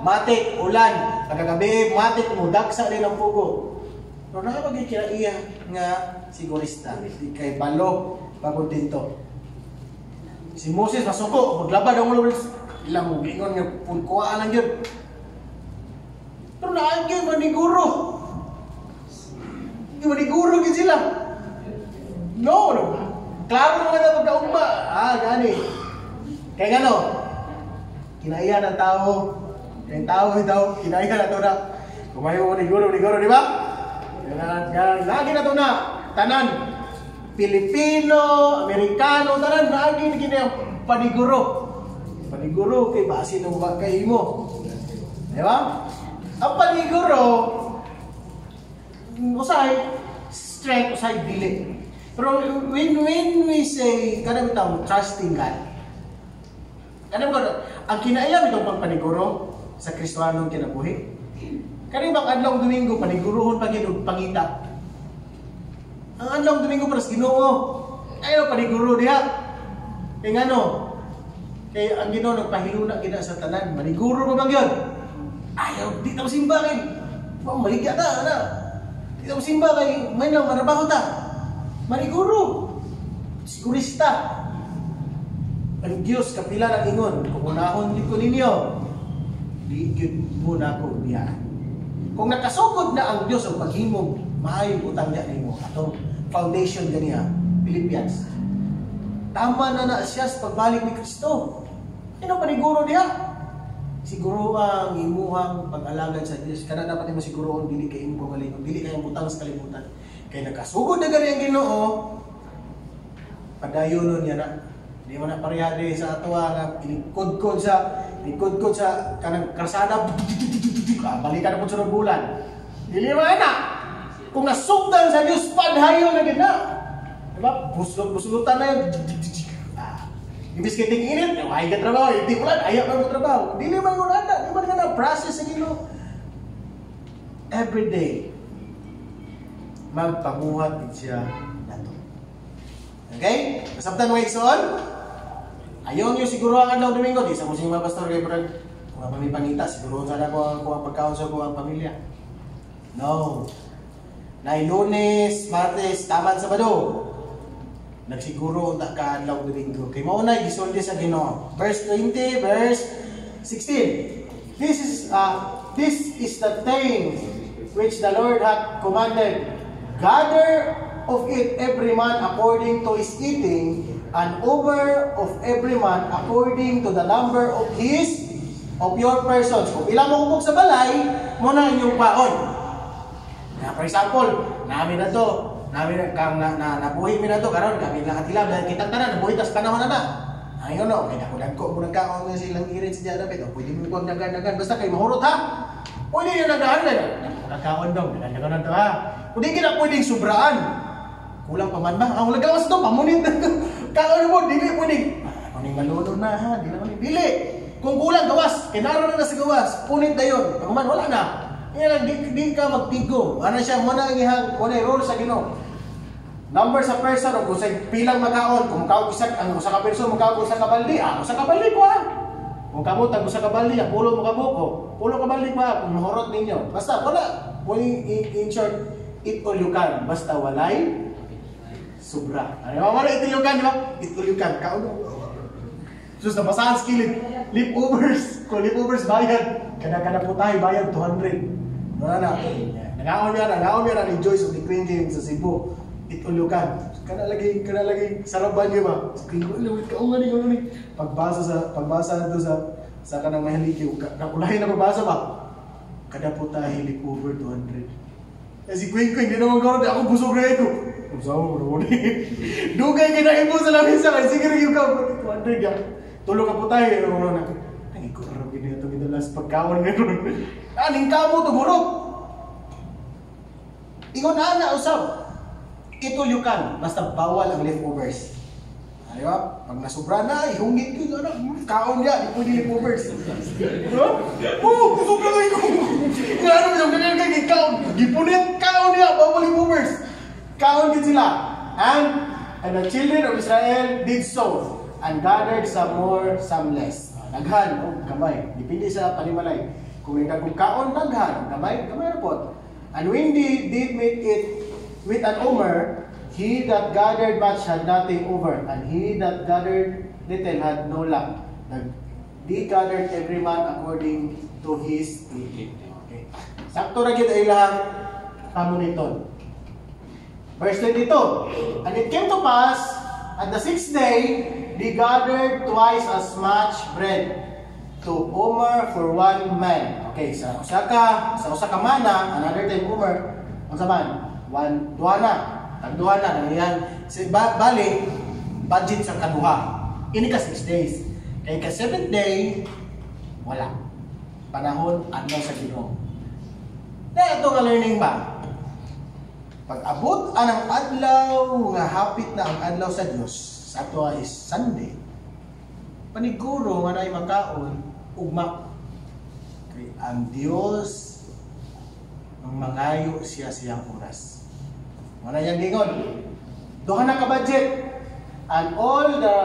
matik, ulan, pagkagabi, matik, mudagsa din ang pugo. Pero nakapagay kinaiya nga sigurista, di kay balo, pagod dito. Si Moses masuko, maglabad ang ulo, ilang ingon nga punkuhaan lang yun. Pero naagay, maniguro. Maniguro gid sila. No. Klaro naman na pagkaugma. Gani. Kaya gano, kinaiya ng tao. Yung tao daw, kinaiya na ito na Kumayo ni guro, di ba? Lagi na ito na, tanan, Pilipino, Amerikano, tanan, lagi na kini ang paniguro. Paniguro kay base ng kay mo. Di ba? Ang paniguro, usay, strength, usay dili. Pero when we say, kanang ito, trusting God, kanang ko, ang kinaayam itong pagpaniguro sa Kristohanong kinabuhi. Kanang bang adlong Domingo, paniguruhon pa gid og pangita. Ang adlong Domingo para sa Ginoo, ayaw paniguro diha. Kay ngano? Kay ang Ginoo nagpahiluna gid sa tanan, maniguro pa bang yun? Ayaw, di ta simba kay. Maligya ta na. Di ta simba kay may lang marabaho ta. Maniguro. Sigurista. Ang Diyos kapila ng ingon, kung unahon di ko ninyo, di yun muna ko diha. Kung nakasugod na ang Diyos ang paghimog, maayong utang niya nimo atong foundation ganiya, Philippians. Tama na siya sa pagbalik ni Kristo. Ano paniguro diha? Siguro ang imuhang pag-alagad sa Diyos. Kana dapat mo siguroon dili kay imong kalingon, dili kay butang sa kalibutan. Kay nakasugod na gani ang Ginoo, padayonon niya na. Di man na parehade sa atoa nga inikod-kod sa kanang karsada. Balikan na po sa bulan. Dili man na. Kung nasugdan sa Dios padhayon na gid na. Diba? Busulutan na yun. Ibig kay ting-init, ay ka trabaho, hindi mo lang, ayaw ka mo trabaho. Dili man mo na, di man na process sa Ginoo. Every day, magpamuhat din siya nato. Okay? Nasabtan mo igsoon? Ayaw niyo siguro ang adlaw Domingo, di sa musing mga pastor kay Brad. Kung ang pangita, siguro sana ko ang pagkaon sa ko ang pamilya. No. Na Lunes, Martes, Taman, Sabado. Nagsiguro unta ka adlaw Domingo. Kay mao na gisulti sa Ginoo. Verse 20, verse 16. This is the thing which the Lord hath commanded. Gather of it every man according to his eating, and over of every man according to the number of your persons. Kung ilang mo kubog sa balay, mo na inyong baon. For example, namin na to, nabuhi mi na to, karon kami lang atilab, dahil kitang tanan, nabuhi tas panahon na na. Ayun no, kaya ko mo nagkaon na silang irin sa dyan, pwede mo kong nagan, basta kayo mahurot ha. Pwede nyo nagahan na, nagkaon daw, nagan na to ha. Kung di kita pwedeng sobraan, kulang pa man ba? Ang lagawas to, pamunit na to. Kaon mo, dili pwedeng. Kuning malunod na ha, di naman dili. Kung kulang gawas, kinaro na sa gawas, punit na yun. Pag man, wala na. Yan lang, di ka magtigo. Ano siya, muna ang ihang, muna yung role sa Ginoo. Number sa person, o kung sa pilang makaon, kung makaon ang usa ka person, makaon usa ka baldi, usa ka baldi ko ha. Kung kamot, usa ka baldi, pulo mo kabuko, pulo ka baldi ko ha, kung mahurot ninyo. Basta, wala. In short, eat all you can. Basta walay sobra. Ano mo ito yung kan, di ba? Ito yung kan. Kaon. Sus, napasahan skillet. Leftovers. Kung leftovers bayad. Kada po tayo bayad 200. Wala na. Nagaon niya na ni Joyce of the Queen Game sa Cebu. Ito yung kan. Kana lagi saraban niyo ba? Kaon nga ni. Pagbasa na ito sa kanang mahaliki. Nakulahin na pagbasa ba? Kada po tayo leftover 200. Si Queen, di naman karoon, ako busog na ito. Busog mo, dugay kinahin mo sa lamisa, kasi sige rin yung ka, 200 yan. Tulog ka po tayo, ay, kurang gini ito, ginalas pagkawan meron. Aning ka mo, tumurog. Ingon na usap. Itulyukan, basta bawal ang leftovers. Di ba? Pag nasubra na, ihungit yun, kaon niya, di pwede leftovers. Oo, busog na kayo. Ano yung ganyan kayo, kaon. Gipunit, kaon niya, bawal leftovers. Kaon din sila. And the children of Israel did so, and gathered some more, some less. Naghan, kamay. Dipindi sa panimalay. Kung may kaon, naghan. Kamay na po. And when they did make it with an omer, he that gathered much had nothing over, and he that gathered little had no lack. They gathered every man according to his eating. Okay. Sakto na kita ilang pamuniton. Verse 22. And it came to pass, at the 6th day, they gathered twice as much bread. Omer for 1 man. Okay, sa usa ka mana, another time Omer, unsa man? 1 duana. Tagduha na yan. Bali, budget sa kaduha. Ini ka 6 days. Kaya ka 7th day, wala. Panahon, adlaw sa Ginoo. Na ito nga learning ba? Pag abot anang adlaw nga hapit na ang adlaw sa Dios, sa ato is Sunday. Paniguro nga nay makaon ugma. Kay ang Dios ang mangayo siya siyang oras. Wala yang gingon. Duha na ka budget. And all the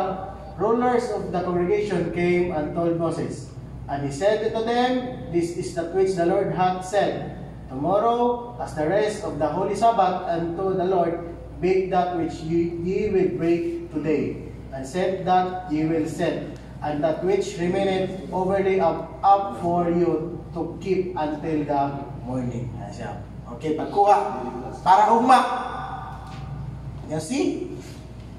rulers of the congregation came and told Moses. And he said to them, this is that which the Lord hath said. Tomorrow, as the rest of the holy Sabbath unto the Lord, bake that which ye will break today, and set that ye will set, and that which remaineth overlay up for you to keep until the morning. Okay, pagkuha, para ugma. You see?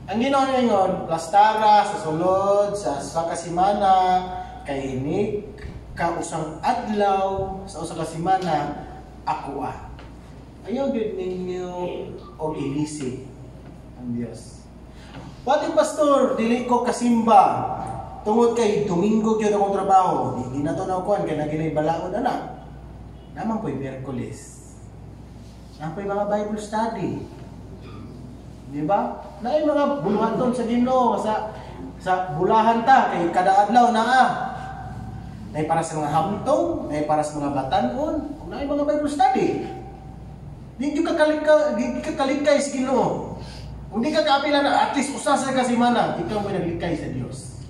Ang Ginoo ningon, plastara sa sulod, sa kasimana, kay ini ka usang adlaw sa usa ka semana ako ayaw gid ninyo og ilisi ang Dios. Pati pastor, dili ko kasimba tungod kay Domingo gyud akong trabaho. Di na to na kuan kay naginay balaod ana. Naman ko'y Miyerkules. Napoy mga Bible study. Di ba? Naay mga buluhaton sa Ginoo sa bulahan ta kay kada adlaw naa. Naay para sa mga hamtong, naay para sa mga batan-on, naay mga Bible study. Di ka kalikay sa Ginoo. Kung di ka kaapila na at least usa sa kasimana, ikaw mo naglikay sa Dios.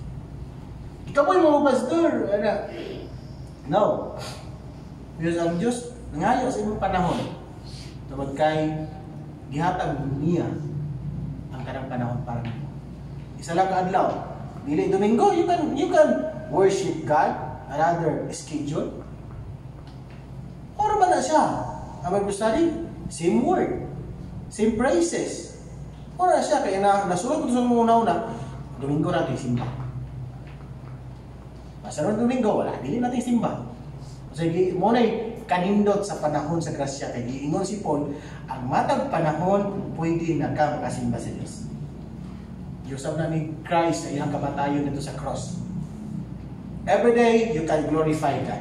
Ikaw mo mga pastor, ana. No. Because ang Dios nangayo sa imong panahon. Tungod kay gihatag niya ang kanang panahon para nimo. Isa lang ka adlaw. Dili Domingo, you can worship God another schedule. Oro ba na siya? Ang Bible study, same word, same praises. Oro na siya kaya nasulod ko sa mga una-una, Domingo natin simba. Masaron Domingo, wala, dili natin simba. Kasi mo na'y kanindot sa panahon sa grasya kay giingon si Paul, ang matag panahon pwede na ka makasimba sa Diyos. Yusab na ni Christ sa iyang kamatayon nito sa cross. Every day, you can glorify God.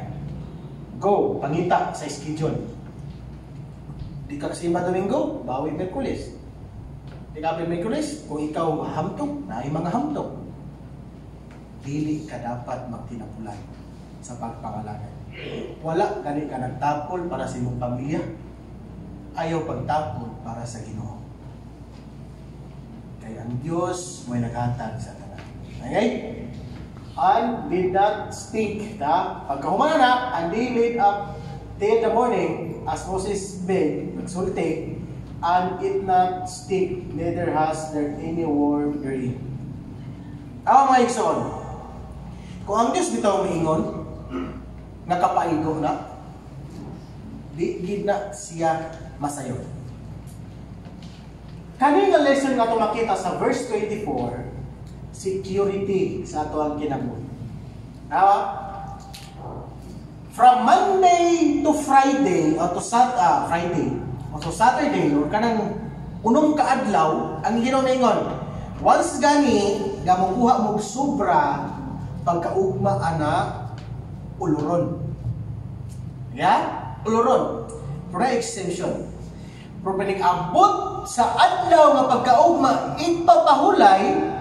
Go, pangita sa schedule. Di ka kasimba Domingo, bawi Miyerkules. Di ka Miyerkules, kung ikaw hamtong, naay mga hamtong. Dili ka dapat magtinapulan sa pagpangalanan. Wala gani ka nagtapol para sa imong pamilya. Ayaw pagtapol para sa Ginoo. Kaya ang Diyos may naghatag sa tanan. Okay? And did not stink. Pagkahumana na, and they laid up till the morning, as Moses bid, nagsulti, and it not stink, neither has there any worm therein. Ang mga igsoon, kung ang Diyos bitaw miingon, nakapaigo na, di gid na siya masayo. Kanina lesson nga ito makita sa verse 24, security sa ato ang kinabuhi. From Monday to Friday o to Friday o to Saturday or kanang unong kaadlaw ang ginomingon. Once gani gamukuha mo sobra pagkaugma ana uluron. Uluron. For exemption. Pero abot sa adlaw nga pagkaugma ipapahulay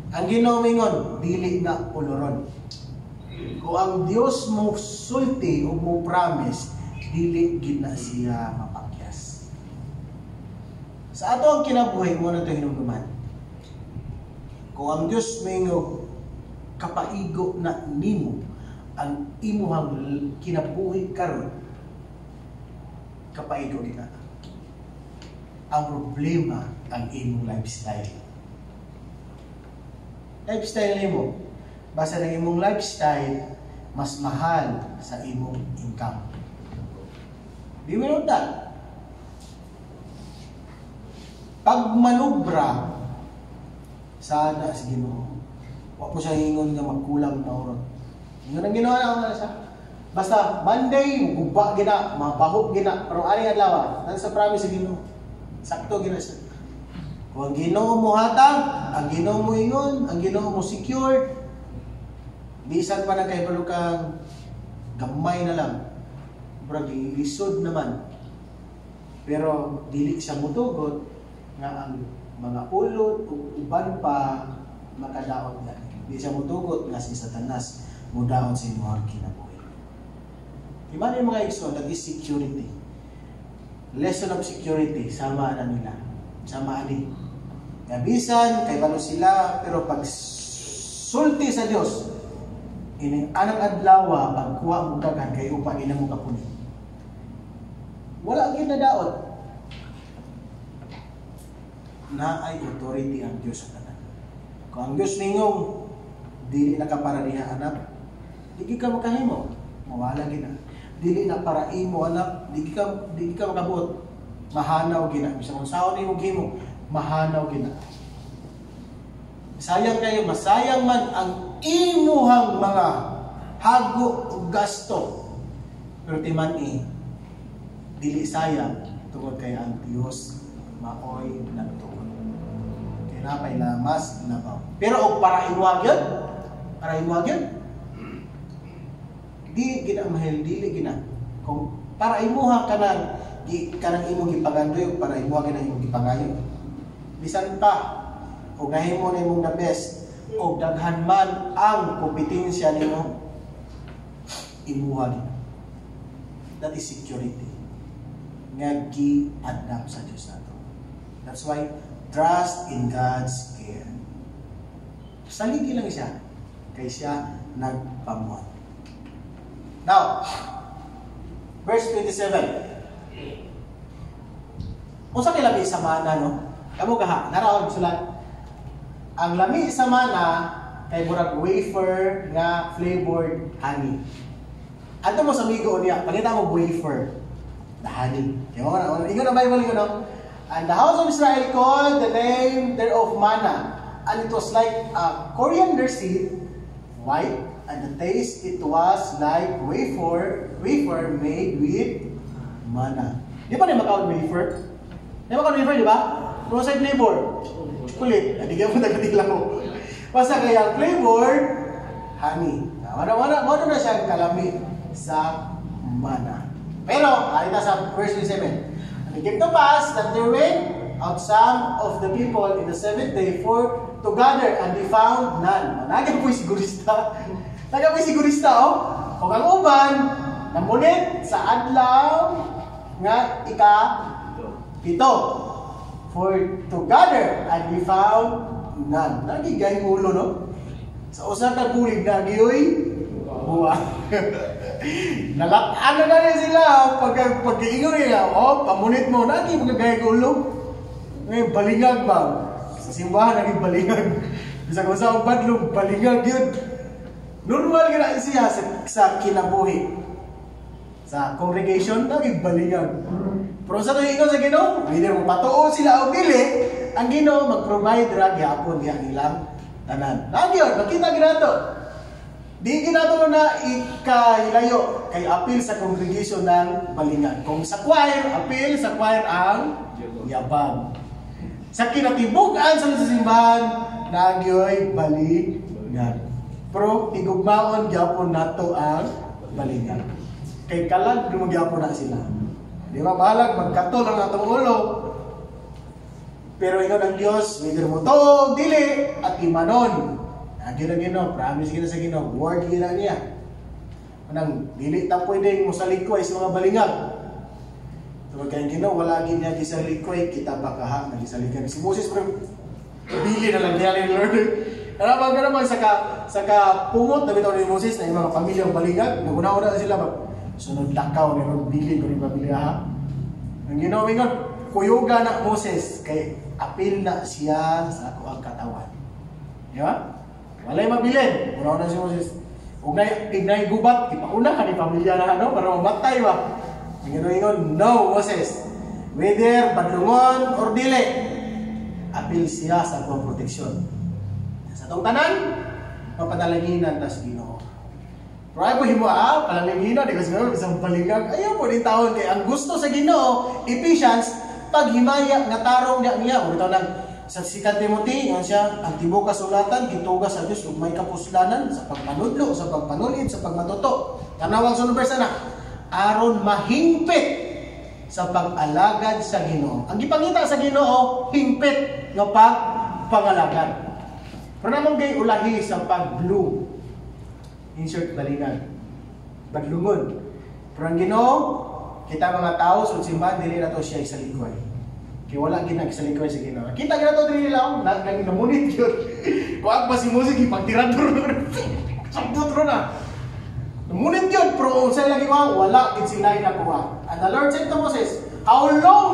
ang ginomingon dili na uluron. Kung ang Dios mo sulti o mo promise, dili gid na siya mapakyas. Sa ato ang kinabuhi mo na ito hinumduman. Kung ang Dios mingo kapaigo na nimo ang imuhang kinabuhi karon, kapaigo din na. Ang problema ang imong lifestyle. Lifestyle nimo, basta ng imong lifestyle mas mahal sa imong income. Do you know that? Pag manubra, sana sa Ginoo, wa po siya hingon nga magkulang na oron. Yun ang ginawa na siya. Basta Monday, guba gina, mapahog gina, pero ani adlaw, nan sa promise sa Ginoo. Sakto gina siya. Kung ang Ginoo mo hatag, ang Ginoo mo ingon, ang Ginoo mo secure, bisan pa na kay balukang gamay na lang. Murag lisod naman. Pero dili siya mutugot nga ang mga ulot o uban pa makadaot na. Di siya mutugot nga si Satanas mudaot sa inyong kinabuhi. Diba yung mga igsoon, that is security. Lesson of security, sama na nila. Sama ani. Gabisan, kay balo sila, pero pag sulti sa Dios, ining anang adlaw, pagkuha mo daghan kay upa ina mo kapuni. Wala gyud na daot. Na ay authority ang Dios sa tanan. Kung ang Dios ningong dili na ka para diha anak, dili ka makahimo, mawala gina. Dili na para imo anak, dili ka makabuot. Mahanaw gina. Bisan kung saon nimo gimo, mahanaw gina. Sayang kayo, masayang man ang imuhang mga hago ug gasto. Pero timan dili sayang tungod kay ang Dios maoy nagtuon. Kaya napay na mas nabaw. Pero og para iwag yun, di gina mahal, dili gina. Kung para imuha kanang kanang imong gipagandoy ug para imuha kanang imong gipangayo. Bisan pa ug nahimo na imong the best ug daghan man ang kompetensya nimo, imuha gina. That is security. Nga gi-adapt sa Diyos nato. That's why trust in God's care. Saligi lang siya kay siya nagpamuhat. Now, verse 27. Unsa kay lami sa mana, no? Kamo gaha, naraon sulat. Ang lami sa mana kay murag wafer nga flavored honey. Adto mo sa migo niya, pangita mo wafer, the honey. Kaya mo, ingon na Bible ingon, no? And the house of Israel called the name thereof manna, and it was like a coriander seed, white, and the taste it was like wafer made with manna. Di ba na makaon wafer? Di ba makaon wafer, di ba? Pero sa flavor, chocolate. Hindi ka mo nagkatila ko. Basta kaya flavored honey. Wala na siyang kalami sa manna. Pero, alita sa verse 27. And it came to pass that there went out some of the people in the seventh day to gather, and they found none. Nagay po'y sigurista. Oh. Kung ang uban, namunit sa adlaw nga ika-pito. For to gather, and they found none. Nagigay ulo, no? Sa usa ka bulig na giyoy buwa. Nalataan na rin sila pagkaingon nila. Pamunit mo, naging magagay ulo. Ngayon, balingag ba? Sa simbahan, naging balingag. Bisa kung sa badlong, balingag yun. Normal ka na siya sa kinabuhi. Sa congregation, naging balingag. Pero sa tuwing sa Ginoo, either mapatuo sila o dili, ang Ginoo mag-provide ra gyapon diha nilang tanan. Nagyon, makita ginato. Di ginato na ikahilayo kay apil sa congregation ng balingag. Kung sa choir, apil sa choir ang yabang. Sa kinatibukan sa simbahan, nagyoy balingag. Pero tigugmaon gyapon nato ang balingag. Kay kalag gyapon na sila. Di ba balag magkatol ang atong ulo. Pero ingon ang Dios, whether mo to dili at imanon. Agyo na Ginoo, promise kita sa Ginoo, word gina niya. Anang dili ta pwedeng mo sa likway sa mga balingag. Tungod kay Ginoo wala gid niya sa likway, kita bakaha nagisalikan si Moses pero bili na lang niya ni Lord. Karabang saka pungot na bitaw ni Moses na yung mga pamilyang balingag, naguna-una na sila sunod lakaw ni Lord bili ko rin pamilya. Ang Ginoo ingon, kuyuga na Moses kay apil na siya sa ako ang katawan. Di ba? Walay mabilin. Una-una si Moses. Huwag na ignay gubat, ipauna ka ni pamilya na para mamatay ba? Ang Ginoo ingon, no Moses. Whether padlungon or dili, apil siya sa akong proteksyon. Sa itong tanan, mapadalanginan tas Ginoo. Pero ayaw po himo palalingina, di kasi nga isang palingag. Ayaw po din taon kay ang gusto sa Ginoo, Ephesians, paghimaya nga tarong niya. O bitaw nang sa sikat Timothy, nga siya, ang tibok kasulatan, gitugas sa Dios ug may kapuslanan sa pagpanudlo, sa pagpanulid, sa pagmatuto. Tanawang sunod verse na, aron mahingpit sa pag-alagad sa Ginoo. Ang gipangita sa Ginoo, hingpit nga pag-pangalagad. Pero namang gay ulahi sa pag-blue. Insert balingan. Paglungon. Pero ang Ginoo, kita mga tao, sa simbahan, dili na to siya isaligway. Kaya wala ginagsaligway sa Ginoo. Kita gina to, dili lang, namunit yun. Kung ako ba si Musik, ipagtirador sabdot ro na. Namunit yun, pero sa lagi ko, wala din sila nakuha. And the Lord said to Moses, how long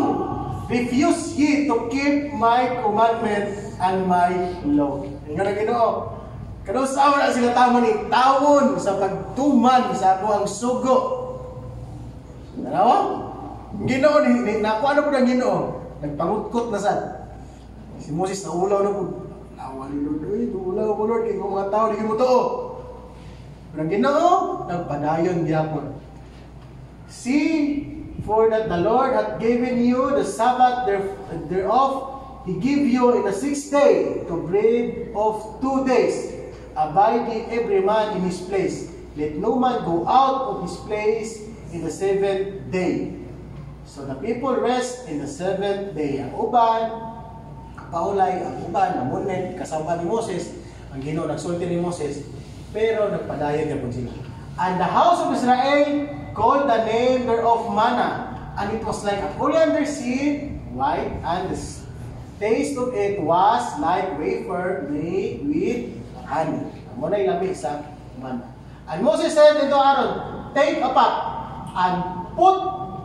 refuse ye to keep my commandment and my law? Yung nga na Ginoo, kanusawa na sila tama ni tawon sa pagtuman sa ako ang sugo. Ano? Ginoo, nakuha na po ng Ginoo. Nagpangutkot na sad. Si Moses naulaw na po. Nawa ni Lord, ulaw po Lord, kaya mga tao, di mo to. Pero ang Ginoo, nagpadayon gyapon. See, for that the Lord hath given you the Sabbath thereof, He give you in the 6th day to bread of 2 days. Abide ye every man in his place. Let no man go out of his place in the 7th day. So the people rest in the 7th day. Ang uban, kapaulay, ang uban, namunit, kasama ni Moses, ang Ginoo nagsulti ni Moses, pero nagpadayon niya po sila. And the house of Israel called the name thereof manna, and it was like a coriander seed, white, and the taste of it was like wafer made with honey. Muna ilami sa manna. And Moses said unto Aaron, take a pot, and put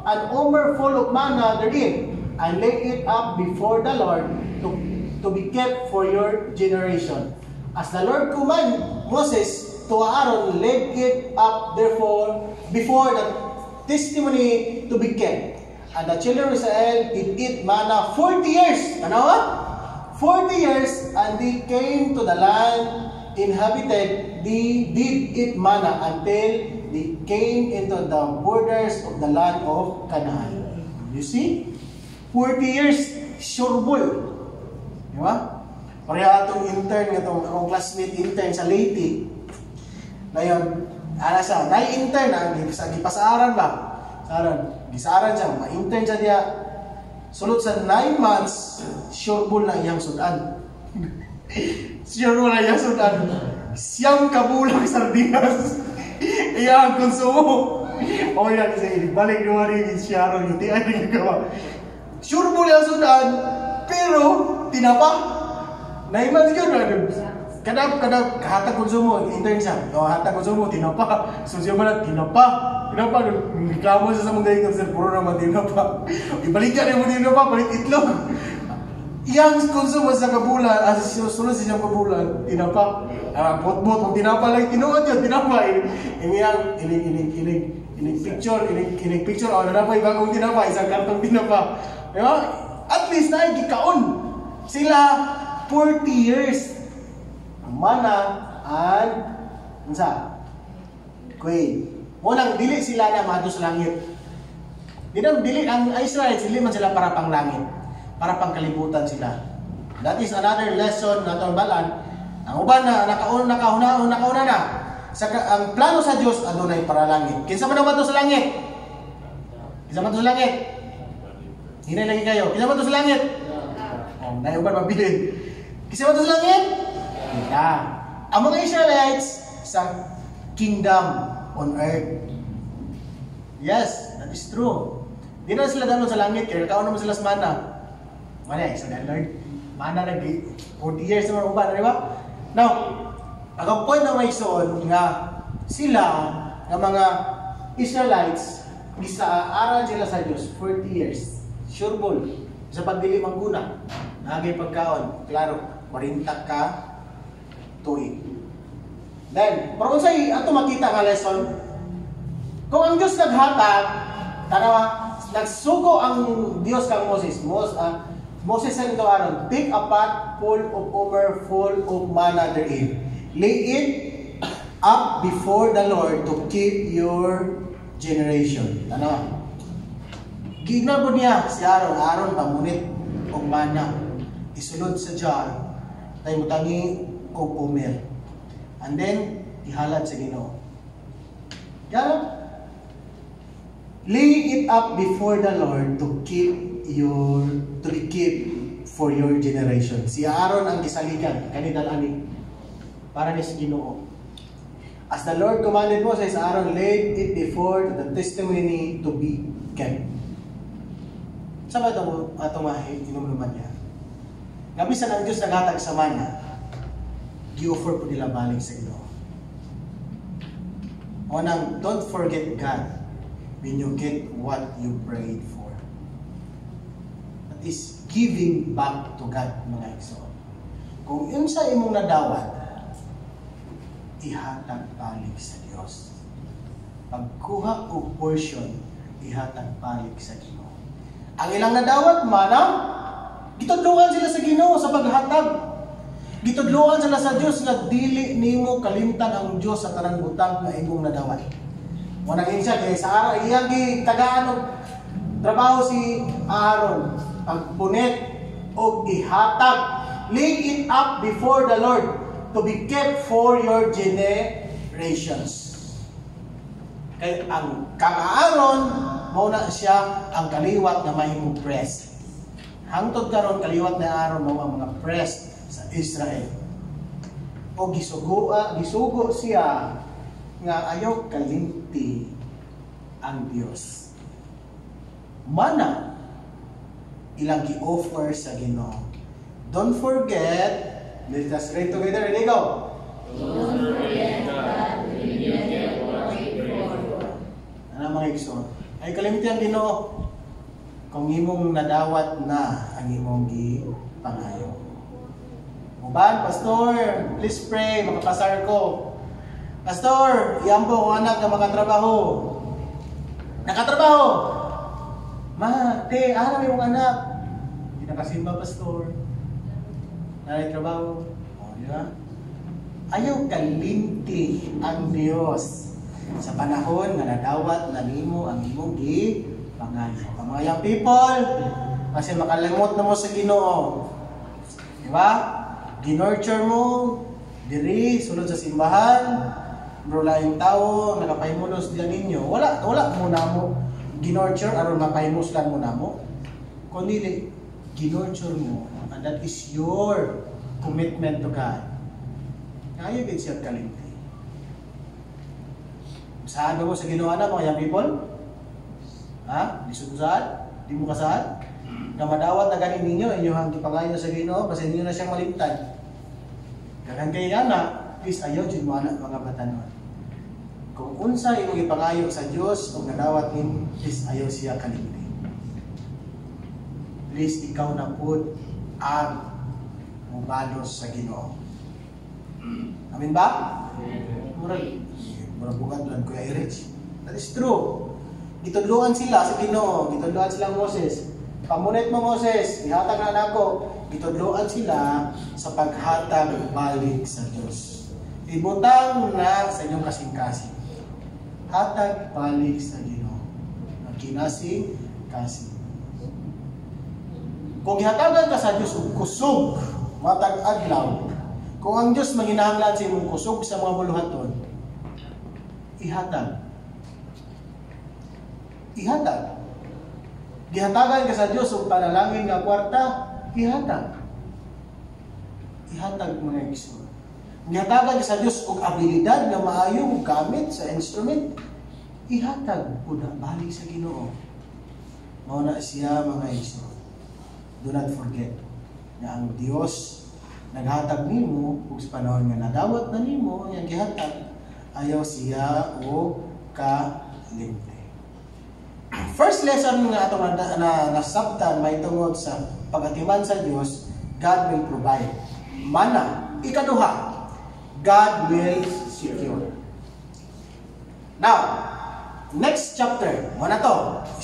an omer full of manna therein, and lay it up before the Lord to be kept for your generation. As the Lord commanded Moses to Aaron, led it up therefore before the testimony to be kept. And the children of Israel did eat manna 40 years. Ano? 40 years, and they came to the land inhabited. They did eat manna until they came into the borders of the land of Canaan. You see? 40 years, sureball. Di ba? Pareha itong intern, itong classmate intern sa Leyte. Ngayon, ala siya, nai-intern na, gipasaaran ba? Gisaaran siya, ma-intern siya diya. Sulod sa 9 months, sureball na iyang sudan. Sureball na iyang sudan. Siyang kabulang sardinas. Iyang konsumo. O yan, kasi balik nyo rin yung Sharon, yung tiyan yung gawa. Sureball yung sudan, pero tinapa. 9 months yun, kadang hatag konsumo, intern siya. O hatag konsumo, tinapa. So siya man, tinapa. Reklamo siya sa mga galing kasi puro naman tinapa. Ibalik ka rin mo tinapa, palit itlog. Iyang konsumo sa kabulan, as susunod sa siyang kabulan, tinapa. Bot-bot, kung tinapa lang, tinuot yun, tinapa. Inig picture, o nanapa, ibang tinapa, isang kartong tinapa. Diba? At least na, gikaon. Sila, 40 years. Mana and unsa? Queen. Munang dili sila na madto sa langit. Dili ang Israel, sila man sila para pang langit. Para pang kalibutan sila. That is another lesson na balan. Ang uban na nakauna na. Ang plano sa Dios adunay para langit. Kinsa man madto sa langit? Kinsa man sa langit? Hinay lagi kayo. Kinsa man sa langit? Oh, nay uban mabilin. Kinsa man sa langit? Ang mga Israelites sa kingdom on earth. Yes, that is true. Di na sila danon sa langit, kaya nakaon naman sila sa mana. Mana, isa na Lord. Mana na 40 years naman uban, di ba? Now, ang point na may soon nga sila, nga mga Israelites, gisaaran sila sa Diyos 40 years. Sureball. Sa pagdili mangguna. Nagay pagkaon. Klaro, 40 ka tuig. Then, pero kung sa'yo, ato makita nga lesson, kung ang Diyos naghatag, tanawa, nagsugo ang Diyos kang Moses. Moses said to Aaron, take a pot full of omer, full of manna therein. Lay it up before the Lord to keep your generation. Ano? Gignabod niya si Aaron. Aaron pamunit og mana. Isulod sa jar. Tayo mutangi og umer. And then, ihalad sa Ginoo. Yan. Lay it up before the Lord to be kept for your generation. Si Aaron ang gisalikan, kanidal ani, para ni sa Ginoo. As the Lord commanded Moses, Aaron laid it before the testimony to be kept. Sa ba itong inumluman niya? Gabisan ang Diyos naghatag sa mana, gi-offer po nila balik sa Ginoo. Unang, don't forget God when you get what you prayed for. That is giving back to God, mga igsoon. Kung yun sa imong nadawat, ihatag balik sa Dios. Pagkuha o portion, ihatag balik sa Ginoo. Ang ilang nadawat mana, gitudluan sila sa Ginoo sa paghatag. Gitudluan sila sa Dios nga dili nimo kalimtan ang Dios sa tanang butang nga imong nadawat. Mo naging siya kay sa araw iyang gitagaan og trabaho si Aaron, pagpunit o ihatag, lay it up before the Lord to be kept for your generations. Kay ang kang Aaron mao na siya ang kaliwat nga mahimong priest. Hangtod karon kaliwat na Aaron mao ang mga priest sa Israel. O gisugo siya nga ayaw kalimti ang Dios. Mana ilang gi-offer sa Ginoo. Don't forget, let us read together. Ready, go. Don't forget God when you get what you prayed for. Ano mga igsoon? Ay kalimti ang Ginoo kung imong nadawat na ang imong gipangayo. Uban, Pastor, please pray, makapasar ko. Pastor, iyambo ko anak na makatrabaho. Nakatrabaho! Ma, te, alam yung anak. Hindi nakasimba, Pastor. Trabaho. O, di ba? Ayaw kalimti ang Diyos sa panahon na nadawat na nimo ang imong gipangayo. Ang mga young people, kasi makalimot na mo sa Ginoo. Di ba? Ginurture mo, diri, sulod sa simbahan, bro lang yung tao, nakapahimulos diyan ninyo. Wala mo na mo ginurture, aron mapahimuslan mo na mo. Kundi, ginurture mo, and that is your commitment to God. Ayaw din siya kalimti. Saan mo sa ginawa na, mga young people? Ha? Di saan? Di mo kasaan? Na madawat na ganin ninyo, inyong gipangayo sa Ginoo, kasi ninyo na siyang malimtan. Kagan kayo na, please ayaw dyan mo anak mga batanon. Kung unsa imong gipangayo sa Dios o nadawat nin, please ayaw siya kalimti. Please ikaw na pud ang mubalos sa Ginoo. Amin ba? Murag bugat lang Kuya Erich. That is true. Gitudluan sila sa Ginoo, gitudluan sila Moses. Pamunit mo Moses, ihatag na nako. Gitudluan sila sa paghatag balik sa Dios. Ibutang na sa inyong kasing-kasing. Hatag balik sa Ginoo. Ang kinasing-kasing. Kung ihatagan ka sa Dios og kusog matag adlaw, kung ang Dios manginahanglan sa imong kusog sa mga buluhaton, ihatag. Ihatag. Gihatagan ka sa Dios og panalangin nga kwarta, ihatag. Ihatag mga igsoon. Gihatagan ka sa Dios og abilidad nga maayong gamit sa instrument, ihatag pud balik sa Ginoo. Mao na siya mga igsoon. Do not forget na ang Dios naghatag nimo ug sa panahon nga nadawat na nimo ang gihatag, ayaw siya o kalimti. First lesson nga atong nasabtan may tungod sa pagatiman sa Dios, God will provide. Mana, ikaduha, God will secure. Now, next chapter, wala to,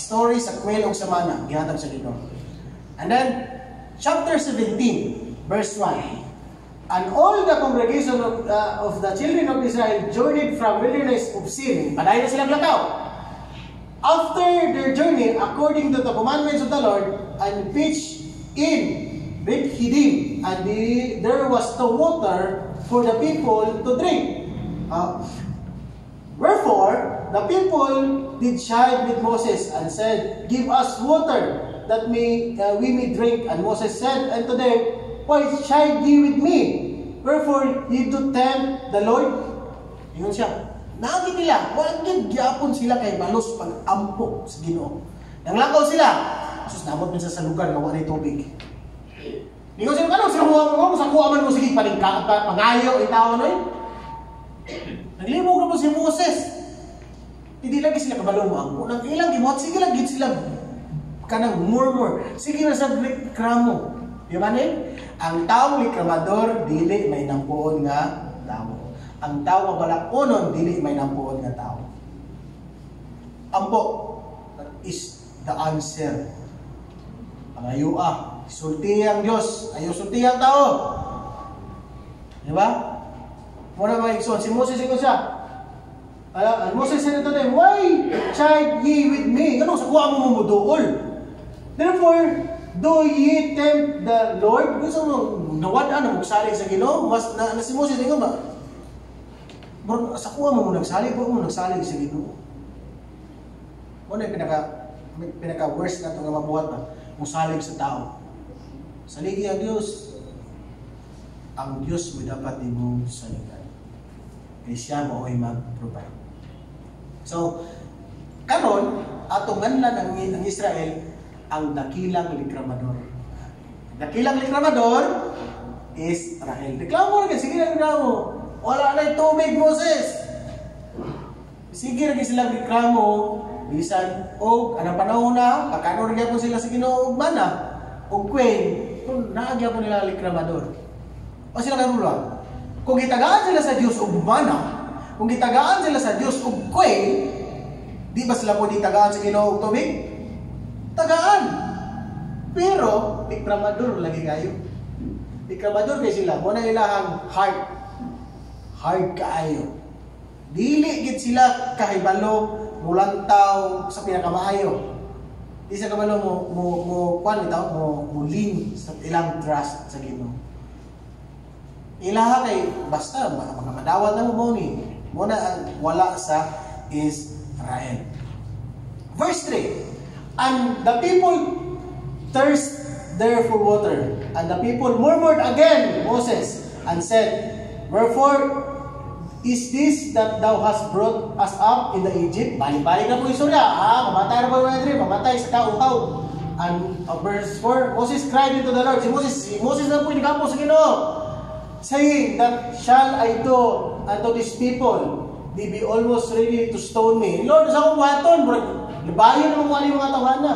story sa kwel ug sa mana, gihatag sa Ginoo. And then chapter 17, verse 1. And all the congregation of the children of Israel journeyed from wilderness of Sin. Paday na silang lakaw. After their journey, according to the commandments of the Lord, and pitched in Rephidim, and there was no water for the people to drink. Wherefore, the people did chide with Moses and said, Give us water, that we may drink. And Moses said unto them, Why chide ye with me? Wherefore ye do tempt the Lord? Ingon siya. Nagi nila, wagid gyapon sila kay balos pag-ampo sa Ginoo. Nanglakaw sila. Sus nabot man sa lugar nga wala tubig. Ingon sila kanang sila mo sa kuha man mo sige pangayo itaw noy. Naglimog na po si Moses. Hindi lagi sila kabalo mo ampo. Nang ilang gibuhat sige lagi sila kanang murmur. Sige na sa reklamo. Di ba ni? Ang taong reklamador dili may nampuon nga tao. Ang tao balakonon dili may nampuon nga tao. Ampo, that is the answer. Pangayua, sulti ang Dios, ayo sulti ang tao. Di ba? Muna ba ikson si Moses ingon siya. And Moses said to them, Why chide ye with me? Ano sa kuha mo mumuduol? Therefore, do ye tempt the Lord? Gusto mo nawada na magsalig sa Ginoo? Mas na si Moses ingon ba? Sa kuha mo nagsalig, huwag mo nagsalig sa Ginoo. Ano yung pinaka-worst na ito nga mabuhat na? Musalig sa tao. Saligi ang Diyos. Ang Diyos mo dapat din mong saligan. Kaya siya mo ay mag-provide. So, karon atong nganlan ng Israel ang dakilang reklamador. Dakilang reklamador is Rahel. Reklamo rin, sige na reklamo. Wala na yung tubig, Moses. Sige rin silang reklamo. Bisan, anong panahon na, kakano rin po sila sa Ginoo mana. O Queen, kung naagya po nila reklamador. O sila karulang. Kung gitagaan sila sa Diyos o mana, kung gitagaan sila sa Diyos o Queen, di ba sila po ditagaan sa Ginoo o tubig? Tagaan. Pero, reklamador lagi kayo. Reklamador kayo sila. Muna ilahang heart. Hard kaayo. Dili gid sila kahibalo mulantaw sa pinakamaayo. Di sa kabalo mo kwan bitaw mo lean sa ilang trust sa Ginoo. Ilaha kay basta mga madawat na mo ni. Muna ang wala sa Israel. Verse 3. And the people thirst there for water, and the people murmured again Moses and said, Wherefore is this that thou hast brought us up in the Egypt? Balik-balik na po yung surya. Mamatay na po yung mga mamatay sa kaukaw. And verse 4, Moses cried unto the Lord. Si Moses na po yung nikapo sa Ginoo, saying, That shall I do unto these people? They be almost ready to stone me. Lord, sa akong buhaton, labayon naman mo yung mga tawana.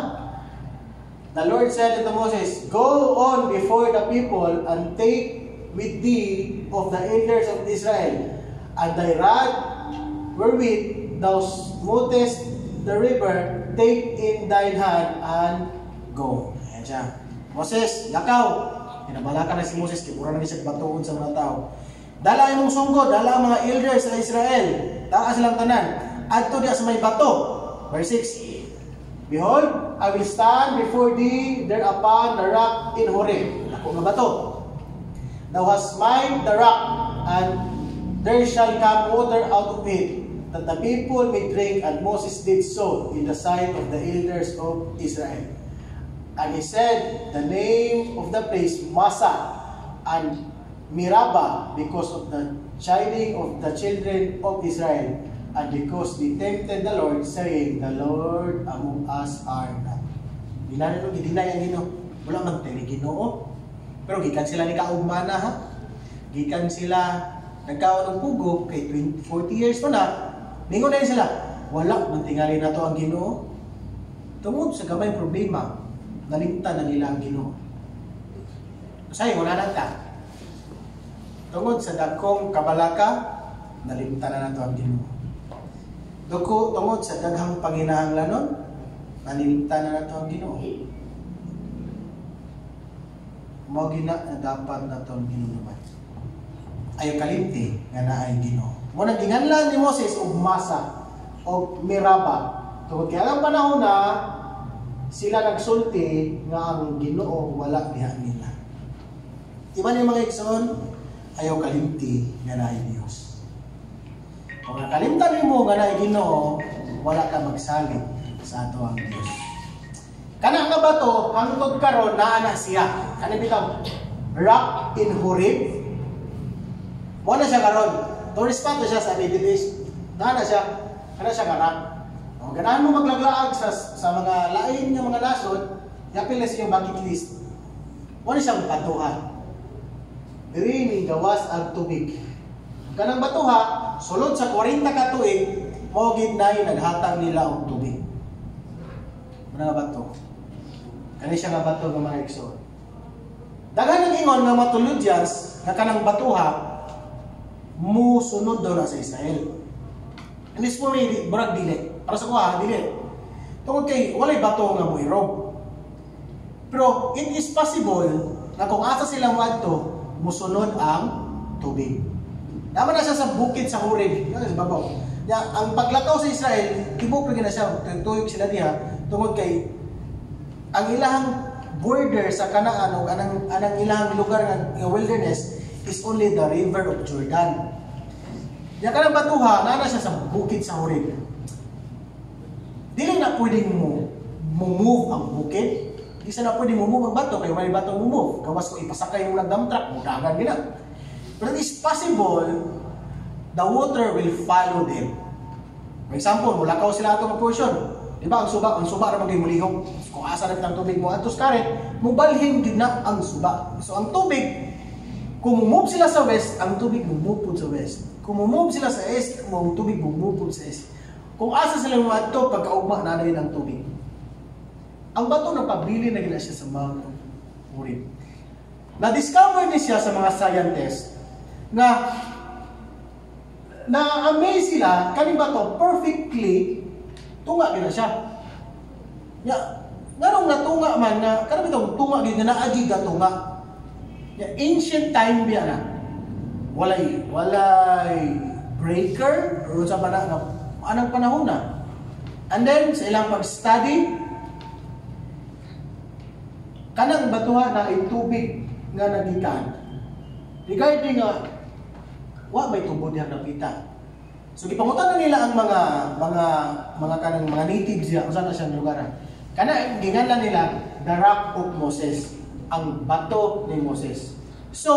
The Lord said unto Moses, Go on before the people and take with thee of the elders of Israel, and thy rod wherewith thou smotest the river, take in thine hand and go. Ayan siya. Moses, lakaw. Pinabala ka na si Moses, kipura na siya batuon sa mga tao. Dala imong sunggo, dala ang mga elders sa Israel. Dala silang tanan. Adto diya sa may bato. Verse 6. Behold, I will stand before thee there upon the rock in Horeb. Ako nga bato. Thou hast mined the rock, and there shall come water out of it, that the people may drink. And Moses did so in the sight of the elders of Israel. And he said the name of the place Massa and Mirabah, because of the chiding of the children of Israel, and because they tempted the Lord, saying, The Lord among us are not. Dinari nung gidinay ang Ginoo. Wala man tayo Ginoo. Pero gikan sila ni kaugmana ha. Gikan sila nagkaon ng pugo kay 40 years pa na. Ningon na sila, wala man tingali na to ang Ginoo. Tungod sa gamay problema, nalimtan na nila ang Ginoo. Kasi wala na ta. Tungod sa dakong kabalaka, nalimtan na nato ang Ginoo. Tungod sa daghang panginahanglanon, nalimtan na nato ang Ginoo. Mao gina na dapat naton ginunuman. ayo kalimti nga naay Ginoo. Mo nang ginganlan ni Moses og Masa og Meraba. Tungod kay ang panahon na sila nagsulti nga ang Ginoo wala diha nila. Iba ni mga igsoon, ayaw kalimti nga naay Dios. Kung kalimtan nimo nga naay Ginoo, wala ka magsalig sa ato ang Dios. Kana nga bato hangtod karon naa na siya. Kani bitaw rock in Horeb. Mo na siya karon. Tourist spot na siya sa Middle East. Naa na siya. Kana siya karon. O ganahan mo maglaglaag sa mga lain nga mga nasod, yapil na siyang bucket list. Mo na siyang batuhan. Diri ni gawas ang tubig. Kanang batuha, sulod sa 40 ka tuig, mo gid nay naghatag nila og tubig. Mga bato. Kani siya nga bato ng mga igsoon. Daghan ng ingon nga matuludyans nga kanang batuha musunod daw na sa Israel. And this for me, brag dili. Para sa kuha, dili. Tungod kay walay bato nga muirog. Pero it is possible na kung asa sila moadto, musunod ang tubig. Naman na siya sa bukid sa Horeb. Yan sa babaw. Ya, ang paglakaw sa Israel, tibok lagi na siya. Tuyok sila diha. Tungod kay ang ilahang border sa Canaan o anang ilahang lugar ng wilderness is only the river of Jordan. Yan kanang batuha, na siya sa bukid sa Horeb. Dili na pwedeng move ang bukid. Di sa na pwedeng move ang bato, kaya may bato move. Kawas ko ipasakay yung dump truck, mudagan nila. But it is possible, the water will follow them. For example, mulakaw sila atong portion. Diba ang suba ra magay mulihok. Kung asa na ang tubig mo atos karet, mubalhin gid na ang suba. So ang tubig, kung move sila sa west, ang tubig mumupod sa west. Kung move sila sa east, ang tubig mumupod sa east. Kung asa sila muadto, pagkaugma na rin ang tubig. Ang bato na pabili na gina siya sa Mount Horeb. Na-discover ni siya sa mga scientists na-amaze sila kaning bato perfectly tunga gina siya. Ya, nganong natunga man na kanang bitong tunga gid na agi gatunga. Ya, ancient time biya na. Walay breaker o sa bana nga anang panahon na. And then sa ilang pag-study kanang batuha na ay tubig nga nagikan. Regarding nga wa may tubo diha nakita. So gipangutan na nila ang mga kanang mga natives diha usa na siyang lugar. Kana ginganlan nila the rock of Moses, ang bato ni Moses. So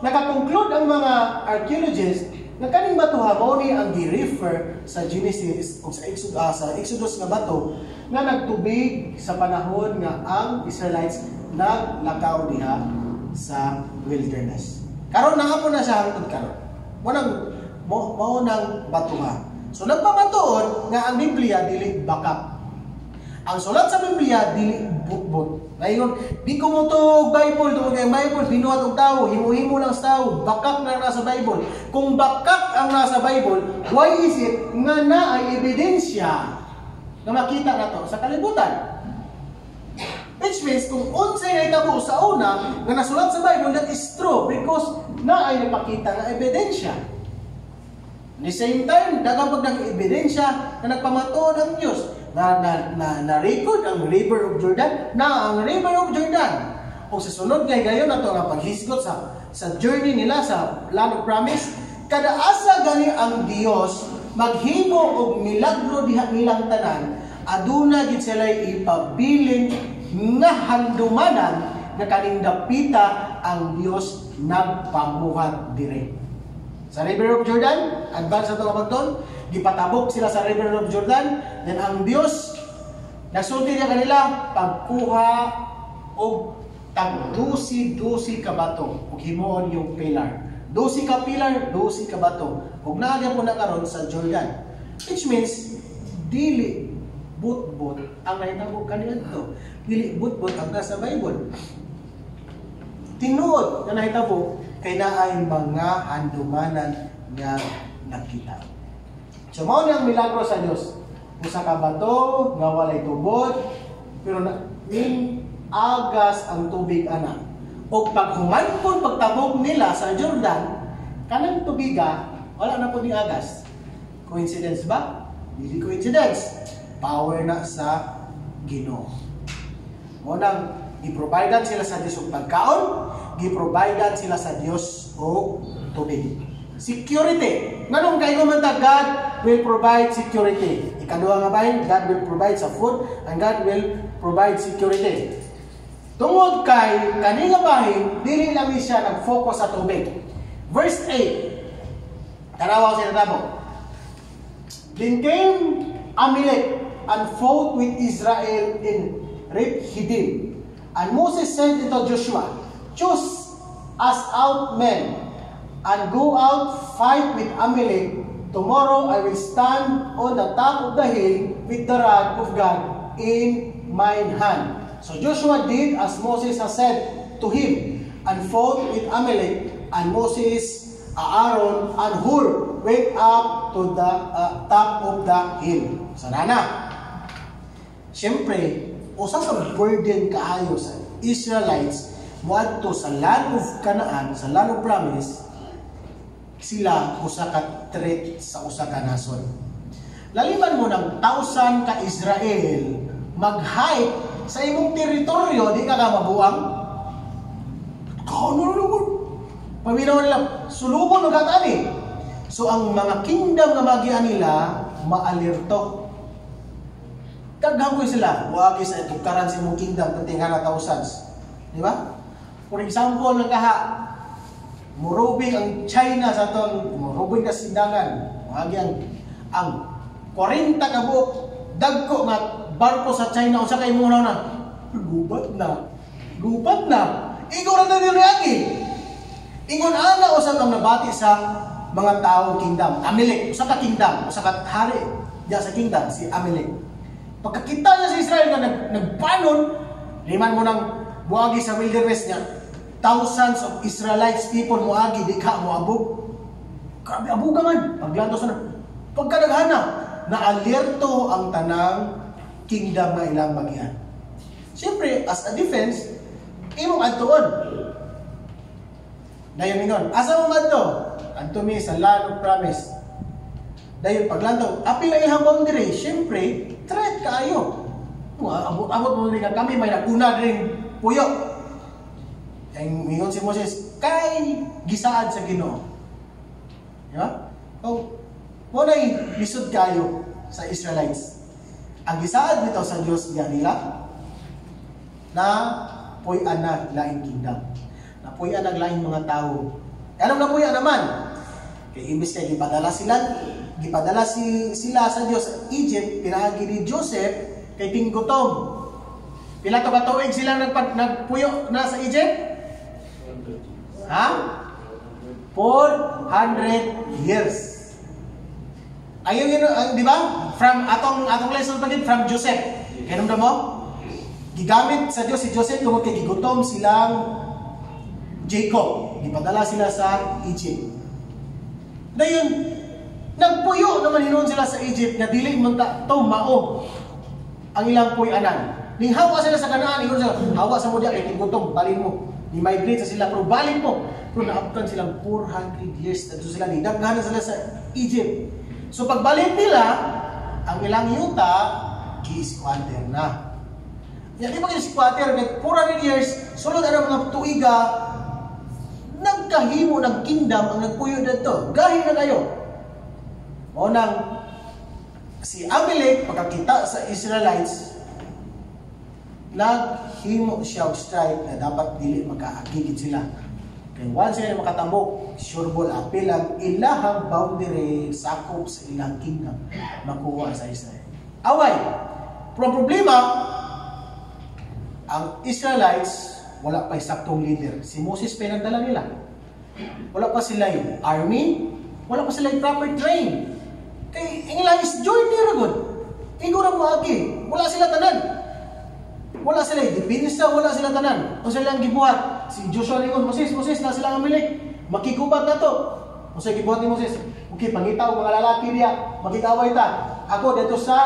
naka-conclude ang mga archaeologists na kaning batuha mao ni ang gi-refer sa Genesis o sa Exodus nga bato nga nagtubig sa panahon nga ang Israelites naglakaw diha sa wilderness. Karon na po na siya hangtod karon. Mao nang batuha. So nagpamatuon nga ang Biblia dili bakak. Ang sulat sa Biblia dili butbot. Ngayon, di ko mo to Bible, tungod kay Bible binuhat og tawo, himo-himo lang sa tawo, bakak na nasa Bible. Kung bakak ang nasa Bible, why is it nga naay ebidensya na makita nato sa kalibutan? Which means, kung unsay nahitabo sa una nga nasulat sa Bible, that is true because naay napakita nga ebidensya. At the same time, daghang pag ebidensya na nagpamatuod ang Diyos na-record ang River of Jordan, ang River of Jordan. O sa sunod gayon na ito nga paghisgot sa journey nila sa Land of Promise, kada asa gani ang Dios maghimo og milagro diha nilang tanan, aduna gid sila ipabilin nga handumanan nga kaning dapita ang Dios nagpamuhat dire. Sa River of Jordan, advance ato kapagton, gipatabok sila sa River of Jordan, then ang Dios nagsulti niya kanila pagkuha og tag 12 ka bato ug himuon yung pilar. 12 ka pilar, 12 ka bato. Ug naagya po na karon sa Jordan. Which means dili but ang nahitabo kaniadto. Dili but ang nasa Bible. Tinuod na nahitabo kay naay mga handumanan nga nakita. So mao ni ang milagro sa Dios. Usa ka bato nga walay tubod pero ning agas ang tubig ana. Og paghuman pagtabog nila sa Jordan, kanang tubiga, wala na po ni agas. Coincidence ba? Hindi coincidence. Power na sa Ginoo. Unang, giprovidean sila sa Diyos og pagkaon, giprovidean sila sa Diyos og tubig. Security. Nganong kayo man ta, God will provide security. Ikaduha nga bahin, God will provide sa food and God will provide security. Tungod kay kanila bahin, dili lang siya nag-focus sa tubig. Verse 8. Tanawa sa natabo. Then came Amalek and fought with Israel in Rephidim. And Moses said unto Joshua, choose us out men and go out fight with Amalek. Tomorrow I will stand on the top of the hill with the rod of God in mine hand. So Joshua did as Moses has said to him and fought with Amalek, and Moses, Aaron, and Hur went up to the top of the hill. So nana, siyempre, usa ka burden kaayo sa Israelites moadto sa land of Canaan, sa land of promise, sila usa ka threat sa usa ka nason. Laliman mo ng 1,000 ka Israel mag-hike sa imong teritoryo, di ka mabuang. Paminaw nila, sulubon o gatani. So ang mga kingdom nga magian nila, maalirto. Daghang ko sila, wagi sa tukaran sa imong kingdom kating 100,000. Di ba? For example, nagkaha, murubing ang China sa ton, murubing na sindangan. Wagi ang 40 ka buok, dagko nga barko sa China, usa kay muna na, gubat na. Ingon na din lagi. Ingon ana usa kang nabati sa mga taong kingdom. Amalek, usa ka kingdom, usa ka hari diya sa kingdom, si Amalek. Pagkakita niya sa Israel nga nagpanon, liman mo nang buagi sa wilderness niya, thousands of Israelites people muagi, di ka moabog. Grabe, abuga man. Paglantos na. Pagkadaghana, na-alerto ang tanang kingdom na ilang magian. Siyempre, as a defense, imong adtuon. Dayon mingon, asa mo madto? Adto mi sa land of promise. Dayon paglantaw, apil na ilang boundary, siyempre, threat kaayo. Abot mo rin kami, may naguna rin puyo. Ang mingon si Moses, kay gisaad sa Ginoo. Diba? So, muna'y lisod kayo sa Israelites. Ang gisaad dito sa Diyos diyan nila na puy-an na laing kingdom. Na puy-an ang laing mga tao. Anong napuy-an naman? Kaya imbis kay gipadala sila sa Diyos sa Egypt, pinaagi ni Joseph kay tinggutom. Pila ka ba tuig sila nagpuyo na sa Egypt? Ha? 400 years. Ayun yun, di ba? From atong lesson pagit from Joseph. Kaya naman mo? Gigamit sa Diyos si Joseph tungkol kay gigutom silang Jacob. Gipadala sila sa Egypt. Dayon, nagpuyo naman hinoon sila sa Egypt na dili man ta to mao ang ilang puy-anan. Ning hawa sila sa Kanaan, ingon sila, hawa sa mo diya kay gigutom, balin mo. Ni migrate sa sila pero balin mo. Pero naabtan silang 400 years dito sila ni daghan sila sa Egypt. So pagbalik nila, ang ilang yuta gi-squatter na. Yan di ba gi-squatter kay 400 years sulod ana mga tuiga nagkahimo ng kingdom ang nagpuyo dito. Gahi na kayo. O nang si Amalek pagkakita sa Israelites naghimo siya og strike na dapat dili makaagigid sila. Kaya once sila makatambok, sureball apil ang ilahang boundary sakop sa ilang kingdom makuha sa Israel. Away, problema, ang Israelites, wala pa saktong leader. Si Moses pa nagdala nila. Wala pa sila yung army, wala pa sila yung proper train. Kaya ang ilang is journey ragod. Ingo na mo agi, wala sila tanan. Wala sila dipinsa, wala sila tanan. Kung sila ang gibuhat, si Joshua lingon, Moses, na sila Amalek. Makigubat na to. Kung sila gibuhat ni Moses, okay, pangitaw mga lalaki diya, magkikaway ta. Ako dito sa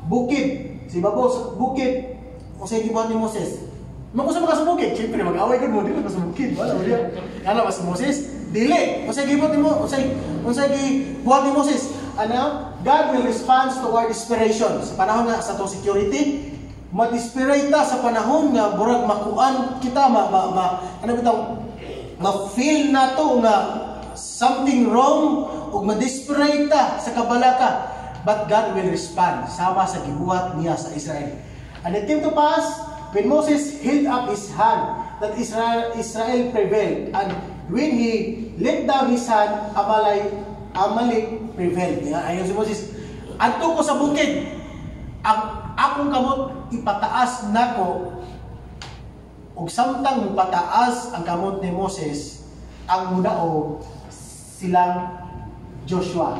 bukid, si Babo sa bukid. Kung sila gibuhat ni Moses, makusa maka sa bukid, siyempre mag-away ka mo, dito sa bukid. Wala mo diya. Ano ba si Moses? dili. Unsay gibot nimo? Unsay gibuhat ni Moses? Ano? God will respond to our desperation. Sa panahon nga sa to security, ma-desperate ta sa panahon nga burag makuan kita ano bitaw ma-feel nato nga something wrong ug ma-desperate ta sa kabalaka. But God will respond sama sa gibuhat niya sa Israel. And it came to pass when Moses held up his hand that Israel prevailed, and when he let down his hand, Amalek prevailed. Ayon si Moses, adto ko sa bukid, ang akong kamot ipataas nako, ug samtang pataas ang kamot ni Moses, ang mudaog silang Joshua.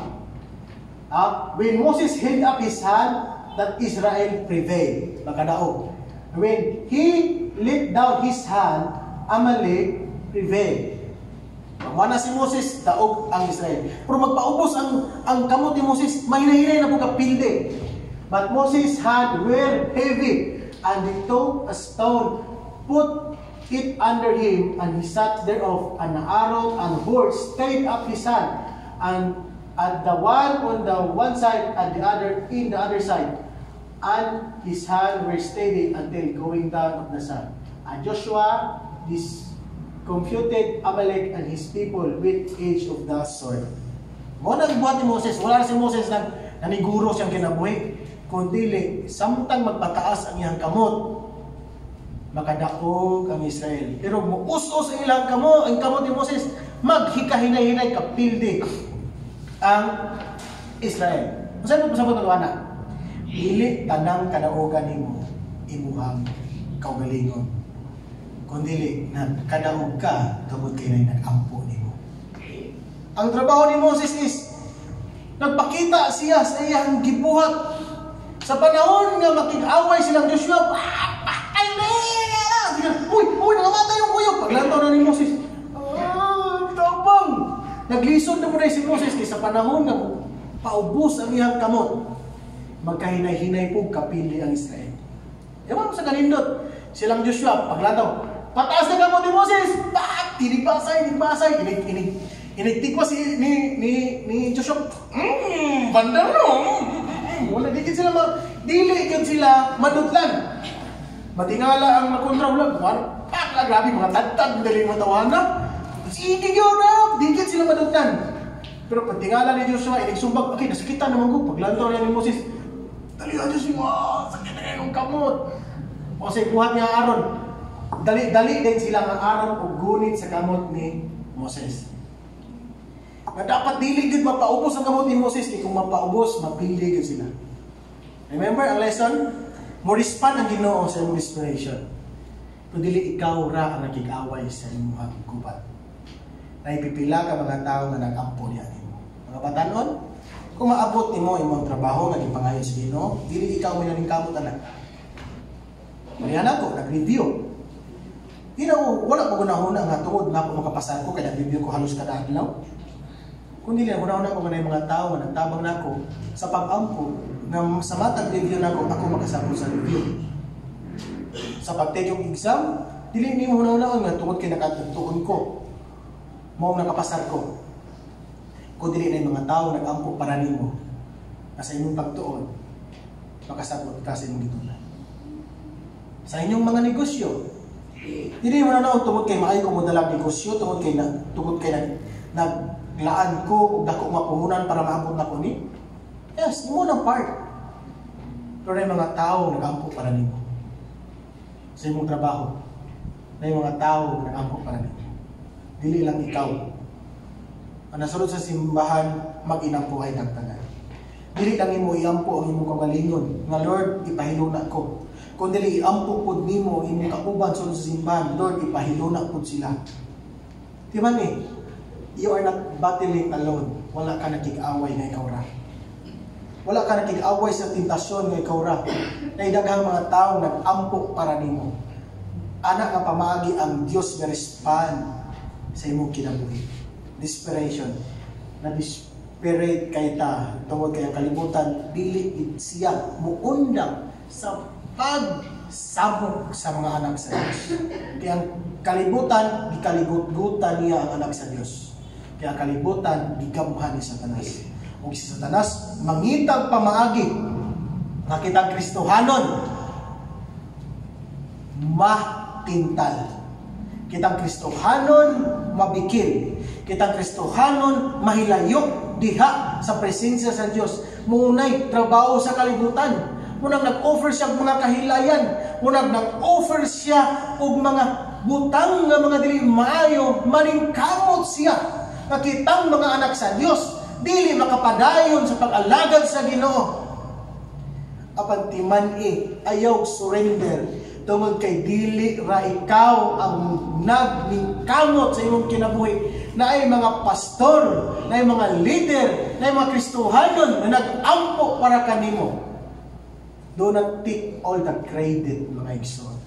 When Moses held up his hand, that Israel prevailed. Makadaog. When he let down his hand, Amalek prevailed. Wala si Moses, daog ang Israel. Pero magpaubos ang kamot ni Moses, mahinahinay na po kapilde. But Moses' hand were heavy, and they took a stone, put it under him, and he sat thereof, and Aaron and Hur stayed up his hand, and at the one on the one side, and the other in the other side. And his hand were steady until going down of the sun. And Joshua discomfited Amalek and his people with edge of the sword. Mo nagbuhat ni Moses, wala na si Moses naniguro siyang kinabuhi, kundi samtang magpataas ang iyang kamot, makadaog ang Israel. Pero muus-us ang ilang kamot, ang kamot ni Moses, maghikahinay-hinay kapildi ang Israel. Saan mo pasabot ang anak? Dili tanang kadaogan nimo imuhang kaugalingon, kundi na kadaog ka tungod kay nag-ampo nimo. Ang trabaho ni Moses is nagpakita siya sa iyang gibuhat sa panahon nga makig-away silang Joshua. Uy, nangamatay yung kuyog. Paglantaw na ni Moses, tabang naglisod na mo na si Moses kay sa panahon nga paubos ang iyang kamot, magkahinay-hinay po kapili ang Israel. Ewan mo sa kanindot, silang Joshua, paglataw, pataas na kamot ni Moses, tinibasay, inigtikwa si ni Joshua, bandar no, wala, dikit sila, dili sila madutlan. Matingala ang makontra ulag, grabe, mga tagtag, dali mo tawana, sige yun na, dikit sila madutlan. Pero patingala ni Joshua, inigsumbag, okay, nasakitan naman ko, paglantaw niya ni Moses, dalihan Diyos mo, sakit na yung kamot. O sa buhat niya Aaron, dali din sila ng Aaron o gunit sa kamot ni Moses. Na dapat dili din mapaubos ang kamot ni Moses, kung mapaubos, mapili din sila. Remember ang lesson? Mo respond ang Ginoo sa imong desperation. Kung dili ikaw ra ang nakig-away sa imong gubat. Naipipila ka mga tao na nag-ampo niya nimo. Mga batanon, kung maabot nimo imong trabaho nga gipangayo sa Ginoo, dili ikaw may nalingkamot anak. Marihan ako, nag-review. Wala ko gunahuna nga tungod na ako makapasar ko, kaya nag-review ko halos kada adlaw. Kung dili, gunahuna ko nga mga tao na nagtabang na ako sa pag-ampo, na sa matag review na ako makasabot sa review. Sa pag-take yung exam, dili ni mo hunahuna nga tungod kay nakatuon ko. Mao nakapasar ko. Kung dili na yung mga tao nag-ampo para nimo, sa inyong pagtuon, makasabot ka sa inyong gitunan. Sa inyong mga negosyo, dili mo na tungod kay maayo ko mo dalang negosyo, tungod kay naglaan ko ug dako mapuhunan para maabot na ko ni. Yes, mo na part. Pero na yung mga tao nag-ampo para nimo. Sa imong trabaho, na yung mga tao nag-ampo para nimo. Dili lang ikaw. Ang nasunod sa simbahan, mag-inampuhay ng tanan. Dili lang imo iampo ang imong kagalingon. Nga Lord, ipahiluna ko. Kung dili iampo pod nimo imong kauban sunod sa simbahan, Lord, ipahiluna pod sila. Di ba ni? You are not battling alone. Wala ka nakig-away na ikaw ra. Wala ka nakig-away sa tentasyon nga ikaw ra. Naidaghang mga tao nag-ampo para nimo. Anak nga pamaagi ang Dios nga respond sa imong kinabuhi. Desperation. Na-desperate kay ta tungod kay ang kalibutan, dili siya muundang sa pagsabot sa mga anak sa Diyos. Kaya ang kalibutan, gikaligut-gutan niya ang anak sa Diyos. Kaya kalibutan, gigamhan ni Satanas. Kung si Satanas, mangitag pamaagi, nga kitang Kristohanon, matintal. Kitang Kristohanon, mabikil. Kitang Kristohanon, mahilayo diha sa presensya sa Dios. Munay trabaho sa kalibutan. Munang nag-offer siya og mga kahilayan. Munang nag-offer siya og mga butang nga mga dili maayo, maningkamot siya. Nakitang mga anak sa Dios, dili makapadayon sa pag-alagad sa Ginoo. Apan timan-i ayaw surrender tungod kay dili ra ikaw ang nagmingkamot sa imong kinabuhi. Naay mga pastor, naay mga leader, naay mga Kristohanon na nag-ampo para kanimo. Do not take all the credit, mga igsoon.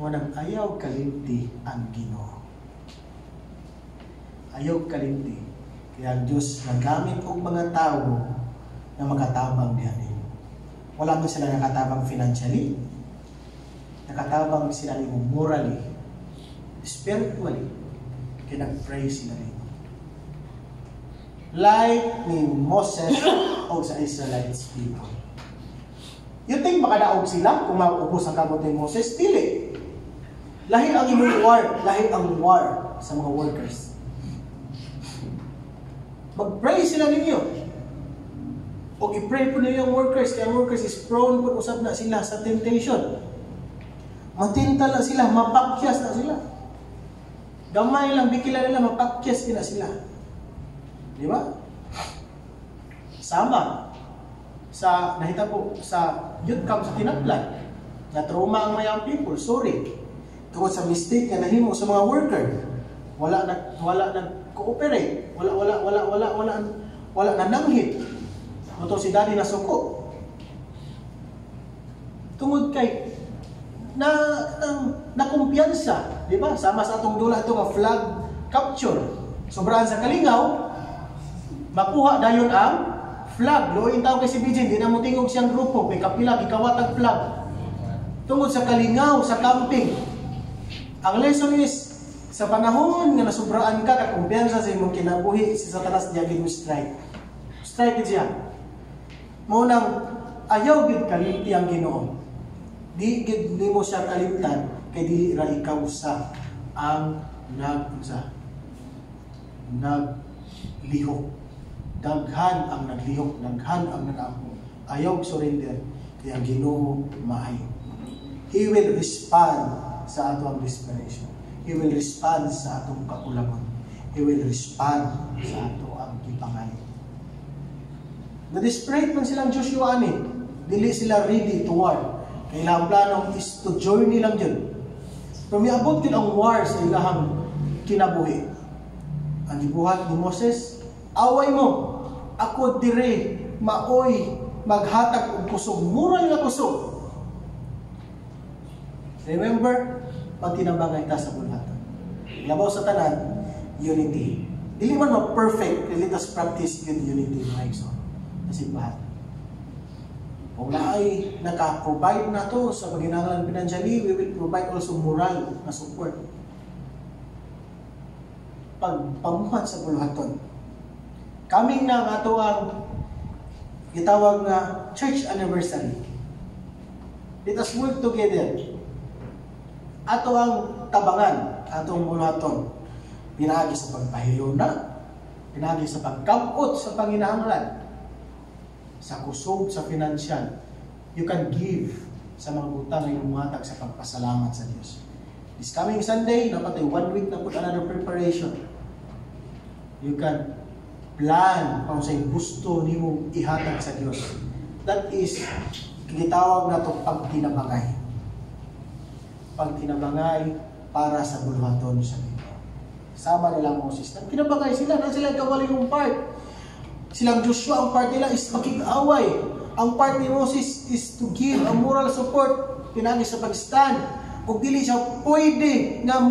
Munang ayaw kalimti ang Ginoo. Ayaw kalimti. Kaya ang Diyos nagamit og mga tao na makatabang diyan. Wala man sila nakatabang financially, nakatabang sila ni morally, spiritually, kaya nag-pray sila nito. Like ni Moses o sa Israelites people. You think makadaog sila kung maubos ang kamot ni Moses? Dili. Lahi ang imong war, lahi ang war sa mga workers. Mag-pray sila ninyo. O i-pray po ninyo yung workers, kaya workers is prone po usap na sila sa temptation. Matintal na sila, mapakyas na sila. Gamay lang, bikila nila, mapakyas na sila. Di ba? Sama. Sa nahita po sa youth camp sa Tinaplan, na trauma ang mayang people, sorry. Tungkol sa mistake na nahimo sa mga worker, wala na cooperate, wala na nanghit. Moto si daddy na suko. Tungod kay na kumpiyansa, di ba? Sama sa atong dula ito nga flag capture. Sobraan sa kalingaw, makuha dayon ang flag. Loin tao kay si BJ, di na mo tingog siyang grupo, may kapila, gikawatag flag. Tungod sa kalingaw, sa camping. Ang lesson is, sa panahon nga nasubraan ka, kakumpiyansa sa imong kinabuhi, si Satanas diya gid mo strike. Strike siya. Munang, ayaw gid kalimti ang Ginoo. Di gid nimo siya kalimtan, kay dili ra ikaw sa ang naglihok. Daghan ang naglihok, daghan ang nag-ampo. Ayaw surrender, kaya ang Ginoo maayo. He will respond sa atong desperation. He will respond sa atong kakulangan. He will respond sa atong gipangayo. Na-desperate man silang Joshua ani. Dili sila ready to war. Kaya ang plano is to journey lang dyan. Pero may abot din ang war sa ilahang kinabuhi. Ang gibuhat ni Moses, away mo, ako dire, maoy, maghatag og kusog, mural nga kusog. Remember, pag tinambangay ta sa bulhatan. Labaw sa tanan, unity. Dili man ma-perfect, let us practice unity, mga igsoon. Kasi bahat. Kung naay naka-provide na to sa paghinahanglan financially, we will provide also moral na support. Pagpamuhan sa bulhaton. Kaming na nga ito ang gitawag nga church anniversary. Let us work together. Ato ang tabangan, atong bulhaton. Pinagi sa pagpahiluna, pinagi sa pagkamot sa panginahanglan, sa kusog, sa financial. You can give sa mga butang na imuhatag sa pagpasalamat sa Diyos. This coming Sunday, napatay 1 week na po another preparation. You can plan kung sa'yo gusto ni mo ihatag sa Diyos. That is, kinitawag na ito pagtinabangay. Pagtinabangay para sa bulhaton sa Diyos. Sama nilang Moses. Tinabangay sila, na sila kawali yung part. Silang Joshua, ang part nila is makikaway. Ang part ni Moses is to give a moral support. Pinagi sa pag-stand. Kung dili siya pwede na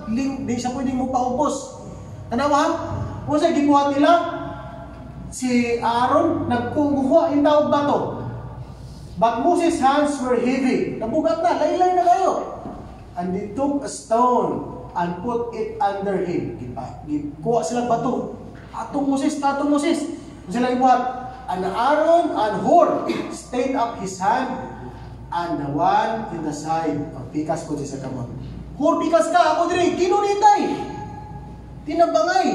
di siya pwede mo paubos. Tanawa ha? Kung sa'yo gibuhat nila, si Aaron, nagkuguha yung tawag bato. But Moses' hands were heavy. Nabugat na, laylay na kayo. And they took a stone and put it under him. Kuha sila bato. Atong Moses. Kung sila ibuhat, and Aaron and Hur stayed up his hand, and the one in the side of pikas ko sa kamot. Hur, pikas ka, ako diri, kinunitay. Tinabangay.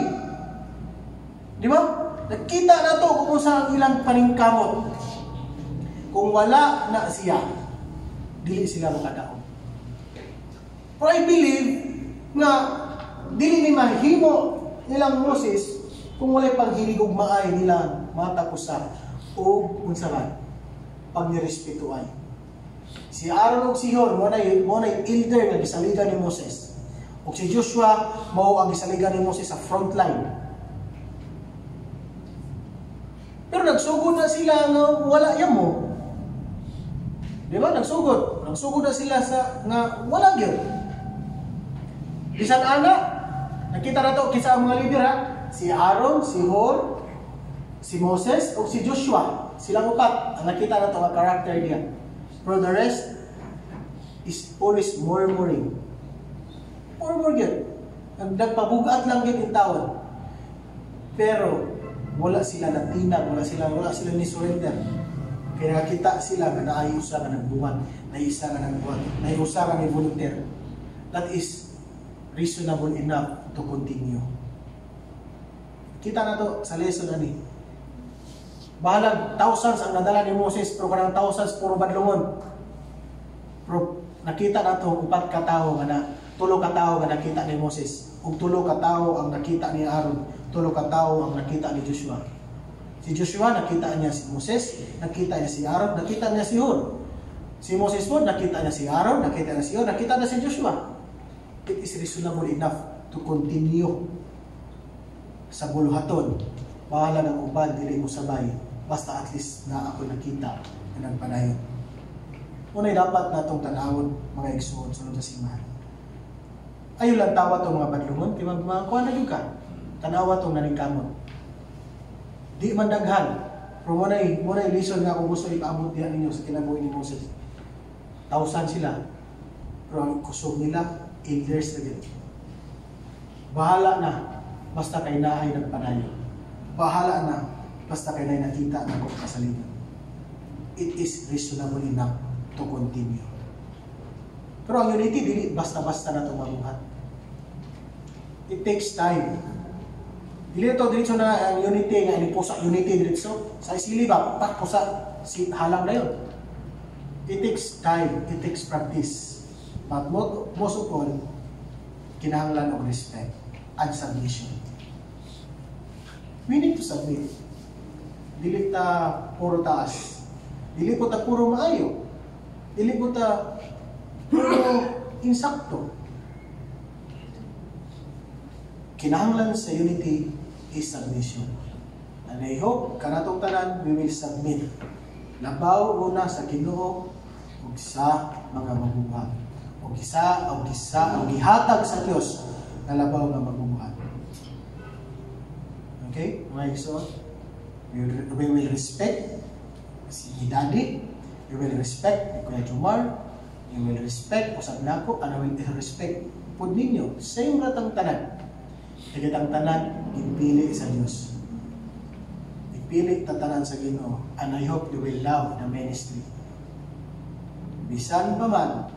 Di ba? Nakita na to kung saan ang ilang paningkamot. Kung wala na siya, dili sila makadaog. Pero I believe nga dili ni mahimo nilang Moses kung walay paghilig og maay nila matapusa o unsa man pag nirespetuan. Si Aaron ug si Hur mo na elder nga gisaligan ni Moses. Ug si Joshua mao ang gisaligan ni Moses sa front line. Pero nagsugod na sila nga wala yan mo. Di ba? Nagsugod na sila sa nga wala gyud. Bisan ana, nakita na to kisa ang mga leader ha. Si Aaron, si Hur, si Moses, o si Joshua. Silang upat. Ang nakita na to nga character niya. Pero the rest is always murmuring. Murmur yun. Nagpabugat lang yun yung tawad. Pero wala sila natinag, wala sila ni surrender. Kaya nakita sila na naayusa ka nagbuhat, naisa ka nagbuhat, naayusa ka ni volunteer. That is reasonable enough to continue. Kita na to sa lesson ani. Bahalag thousands ang nadala ni Moses, pero kanang thousands puro badlungon. Pero nakita na to upat ka tawo nga tulo ka tawo nga nakita ni Moses, ug tulo ka tawo ang nakita ni Aaron, tulo ka tawo ang nakita ni Joshua. Si Joshua nakita niya si Moses, nakita niya si Aaron, nakita niya si Hur. Si Moses po nakita niya si Aaron, nakita niya si Hur, nakita niya si Joshua. It is reasonable enough to continue sa buluhaton. Bahala ng uban, dili mo sabay. Basta at least na ako nakita na nagpadayon. Unay dapat natong tanawon mga igsoon sunod sa simbahan. Ayo lang tawa tong mga badlungon, kay mga kuha na yung ka. Tanawa tong naningkamot. Di man daghan. Pero munay lesson nga kung gusto ipaabot diyan ninyo sa kinabuhi ni Moses. Tausan sila. Pero ang kusog nila, elders na din. Bahala na, basta kay naay nagpadayon. Bahala na, basta kay naay nakita na kung kasalinan. It is reasonable enough to continue. Pero ang unity, dili basta-basta na itong mabuhat. It takes time. Dili ito diretso na ang unity, nga inipusa unity diretso. Sa isili ba, pusa, halang na yun. It takes time, it takes practice. But most of all, kinahanglan of respect and submission. We need to submit. Dili ta puro taas. Dili po ta puro maayo. Dili po ta puro insakto. Kinahanglan sa unity is submission. And I hope kanatong tanan we will submit. Labaw una sa Ginoo ug sa mga mabubuhat. O gihatag sa Dios na labaw nga mabubuhat. Okay? Mga igsoon, we will respect si Daddy, we will respect ni Kuya Jomar, we will respect usab nako, and we will respect pud ninyo. Same ratang tanan. Kaya tanan ipili sa Dios. Ipili ta tanan sa Ginoo, and I hope you will love the ministry. Bisan pa man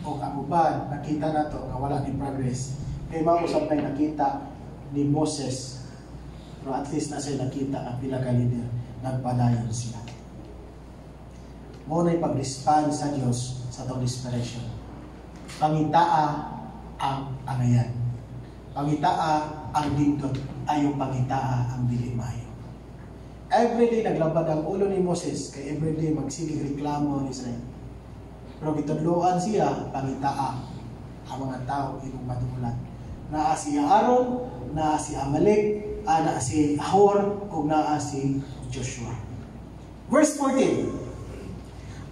o kauban, nakita na to nga wala ni progress. Kay mausap na nakita ni Moses, pero at least na siya nakita ang pila ka leader, nagpadayon sila. Mo na pag-respond sa Dios sa itong desperation. Pangitaa ang angayan. Pangitaa ang dindot, ayaw pangitaa ang dili maayo. Everyday naglabad ang ulo ni Moses, kay everyday magsigig reklamo ni Israel. Pero gitudloan siya, pangitaa ang mga tao ibang matugulan. Naa si Aaron, naa si Amalek, naa si Hur, o naa si Joshua. Verse 14.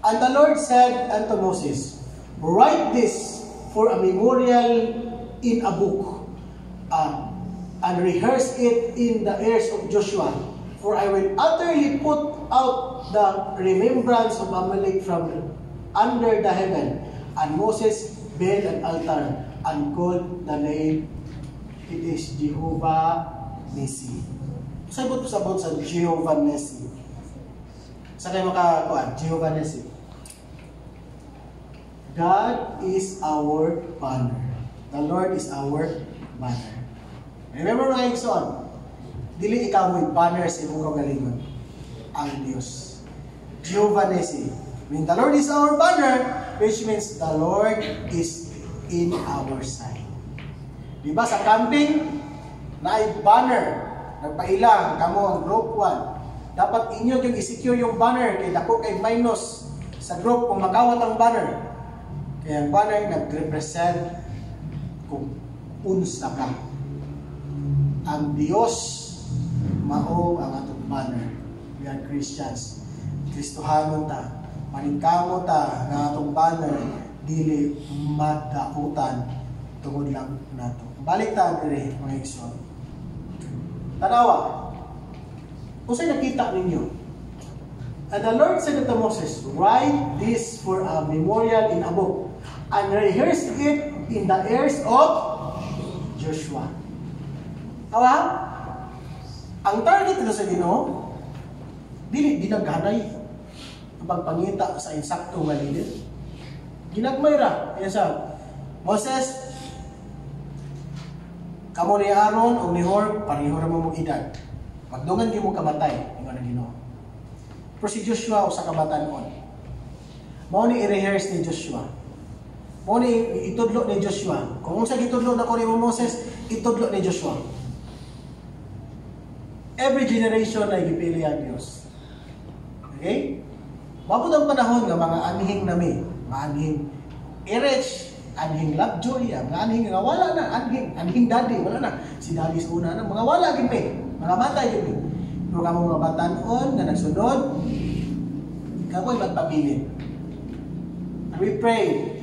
And the Lord said unto Moses, write this for a memorial in a book, and rehearse it in the ears of Joshua, for I will utterly put out the remembrance of Amalek from under the heaven. And Moses built an altar and called the name, it is Jehovah Nissi. Sabot sa Jehovah Nissi. Sa kayo makakuan, Jehovah Nissi. God is our banner. The Lord is our banner. Remember mga igsoon, dili ikaw mo'y banner sa imong kagalingon. Ang Diyos. Jehovah Nissi. When the Lord is our banner, which means the Lord is in our side. Diba sa camping, naay banner, nagpailang, kamo ang group 1. Dapat inyo yung i-secure yung banner, kaya dako kay minus sa group kung makawat ang banner. Kaya ang banner nag-represent kung unsa ka. Ang Diyos mao ang atong banner. We are Christians. Kristohanon ta. Maningkamo ta nga atong banner dili madautan tungod lang nato. Balik ta dire mga igsoon. Tanawa. Unsay nakita ninyo? And the Lord said to Moses, "Write this for a memorial in a book, and rehearse it in the ears of Joshua." Awa? Ang target nito sa Ginoo, dili dinaghanay ang pagpangita sa insakto nga leader. Ginagmay ra. Yan sa Moses, kamo ni Aaron o ni Hor, pareho ra mo mong edad. Magdungan di mo kamatay, ingon ang Ginoo. Pero si Joshua usa ka batan-on. Mao ni i-rehearse ni Joshua. Mao ni itudlo ni Joshua. Kung unsa gitudlo na ko ni Moses, itudlo ni Joshua. Every generation ay gipili ang Dios. Okay? Mabot ang panahon nga mga anhing nami, mga anhing Erech, anhing Lovejoy, mga anhing nga wala na, anhing daddy, wala na. Si daddy sa una na, mga wala gini, mga batay gini. Pero kamo mga batan-on na nagsunod, kamoy magpabilin. And we pray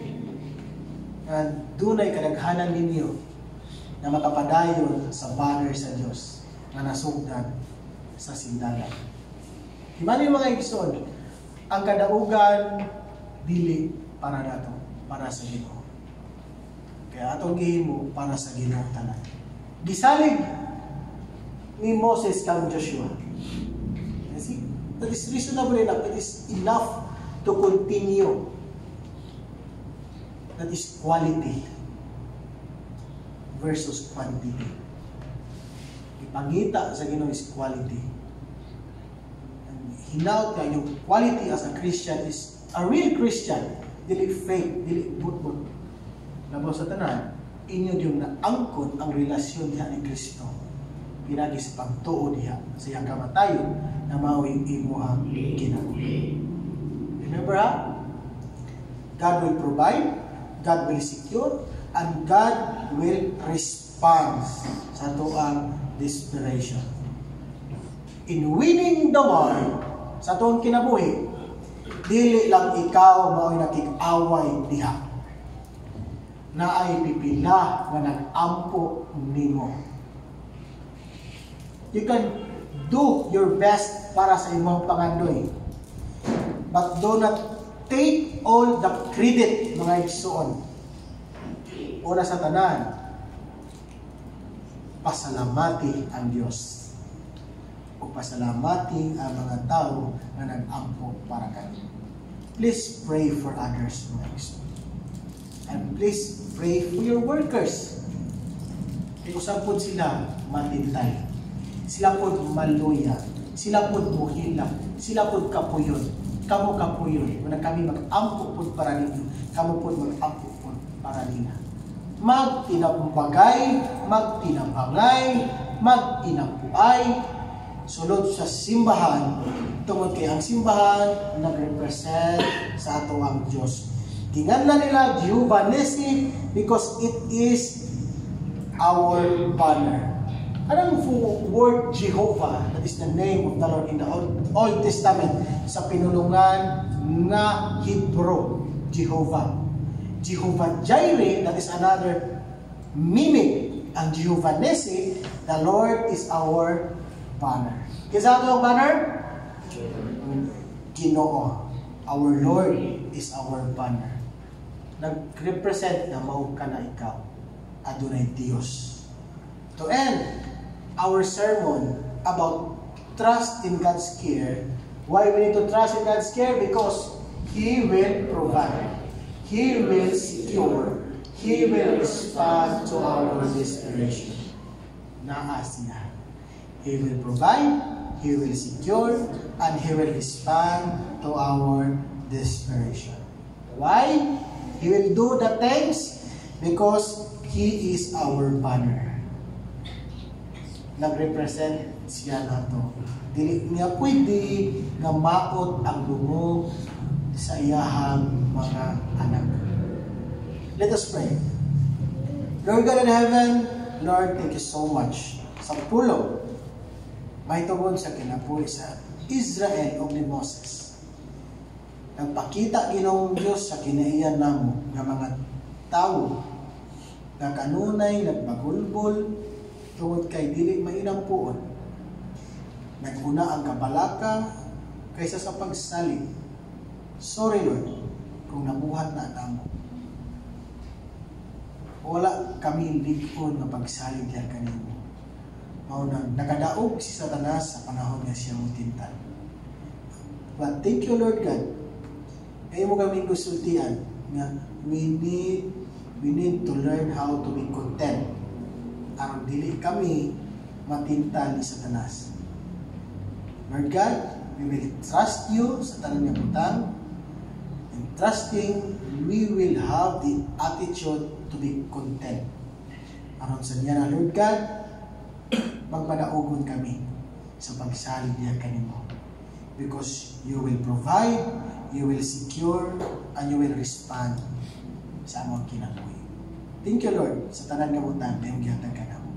na dunay kadaghanan ninyo na makapadayon sa banner sa Dios na nasugdan sa sindalan. Himani mga igsoon, ang kadaugan dili para nato, para sa Ginoo. Kaya atong gihimo para sa Ginoo tanan. Gisalig ni Moses kang Joshua. See, that is reasonable enough. It is enough to continue. That is quality versus quantity. Ipangita sa Ginoo is quality. Hinaut ka yung quality as a Christian is a real Christian. Dili fake, dili but-but. Labaw sa tanan, inyo yung naangkon ang relasyon niya ni Kristo. Pinagi sa pagtuo niya sa iyang kamatayon na mawing imo ang kinabuhi. Remember ha? God will provide, God will secure, and God will respond sa tuang desperation. In winning the war, sa tuong kinabuhi, dili lang ikaw mao'y nakik-away diha. Na ay pipila nga nag-ampo nimo. You can do your best para sa imong pangandoy. But do not take all the credit, mga igsoon. Una sa tanan, pasalamati ang Diyos. O pasalamati ang mga tao na nag-ampo para kanino. Please pray for others, mga igsoon. And please pray for your workers. Kaya usap po sila matintay. Sila po maluya. Sila po muhila. Sila po kapuyon. Kamu kapuyon. Kung kami mag-ampo po para ninyo, kamu po mag-ampo po para nila. Magtinapumbagay, magtinapangay, magtinapuay, sulod sa simbahan, tungod kay ang simbahan nag-represent sa ato ang Diyos. Ginganlan nila Jehovah Nissi because it is our banner. Anong word Jehovah? That is the name of the Lord in the Old Testament sa pinulungan nga Hebrew. Jehovah. Jehovah Jireh, that is another meaning. Ang Jehovah Nissi, the Lord is our banner. Kisa ito ang banner? Ginoo. Our Lord is our banner. Nag-represent na mao ka na ikaw. adunay Dios. To end our sermon about trust in God's care, why we need to trust in God's care? Because He will provide. He will secure. He will respond to our desperation. Naa siya. He will provide, He will secure, and He will respond to our desperation. Why? He will do the things because He is our banner. Nag-represent siya nato. Dili niya pwede nga maot ang dungog sa iyahang mga anak. Let us pray. Lord God in heaven, Lord, thank you so much sa pulong may tungod sa kinabuhi sa Israel o ni Moses. Nagpakita Ginoong Diyos sa kinaiyan namo nga mga tao nga kanunay nagbagulbol tungod kay dili mainang puon. Naguna ang kabalaka kaysa sa pagsalig. Sorry Lord kung nabuhat na namo. Wala kami ligon na pagsalig yan kanimo. Mauna, nakadaog si Satanas sa panahon nga siya mutintan. But thank you Lord God. Kaya mo kami gusultian nga we need to learn how to be content. Aron dili kami matintan ni Satanas. Lord God, we will trust you sa tanan nga butang. And trusting, we will have the attitude to be content. Aron sa niya na Lord God, magpadaogon kami sa pagsalig niya kanimo. Because you will provide, you will secure, and you will respond sa among kinabuhi. Thank you Lord sa tanan nga butang na yung gihatag ka namo.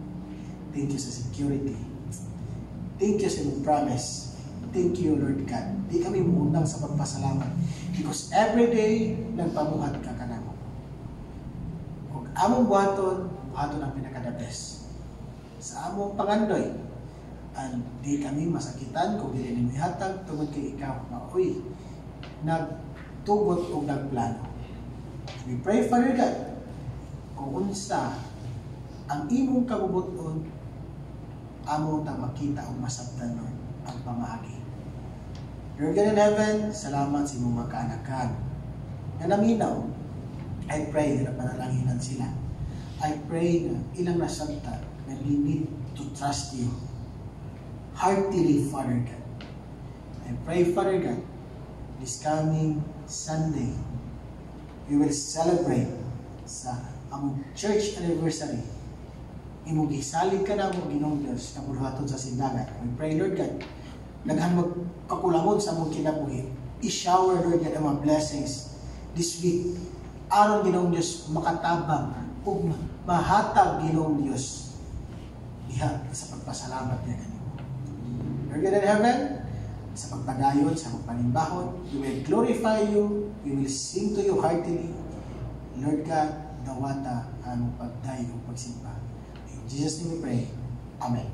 Thank you sa security. Thank you sa imong promise. Thank you Lord God. Di kami muundang sa pagpasalamat. Because every day, nagpamuhat ka kanamo. Kung among buhaton ang pinaka-the best. Sa among pangandoy, and di kami masakitan kung dili nimo ihatag tungod kay ikaw na uy, nagtugot o nagplano. We pray Father God, kung unsa ang imong kabubuton, amo ta makita o masabtan Lord ang pamaagi. Lord God in heaven, salamat sa imong mga kaanakan. Na naminaw, I pray na panalanginan sila. I pray na ilang nasabta na we need to trust you heartily, Father God. I pray, Father God, this coming Sunday, we will celebrate sa among church anniversary. Imong gisalig ka na mo Ginoong Dios na bulhaton sa simbahan. We pray, Lord God, daghan magkakulangon sa among kinabuhi. I-shower, Lord God, ang mga blessings this week. Aron Ginoong Dios makatabang ug mahatag Ginoong Dios diha sa pagpasalamat niya kanimo. Lord God in heaven, sa pagpadayon, sa pagpanimbahon, we will glorify you, we will sing to you heartily. Lord God, dawata ang pagdayo o pagsimba. In Jesus' name we pray. Amen.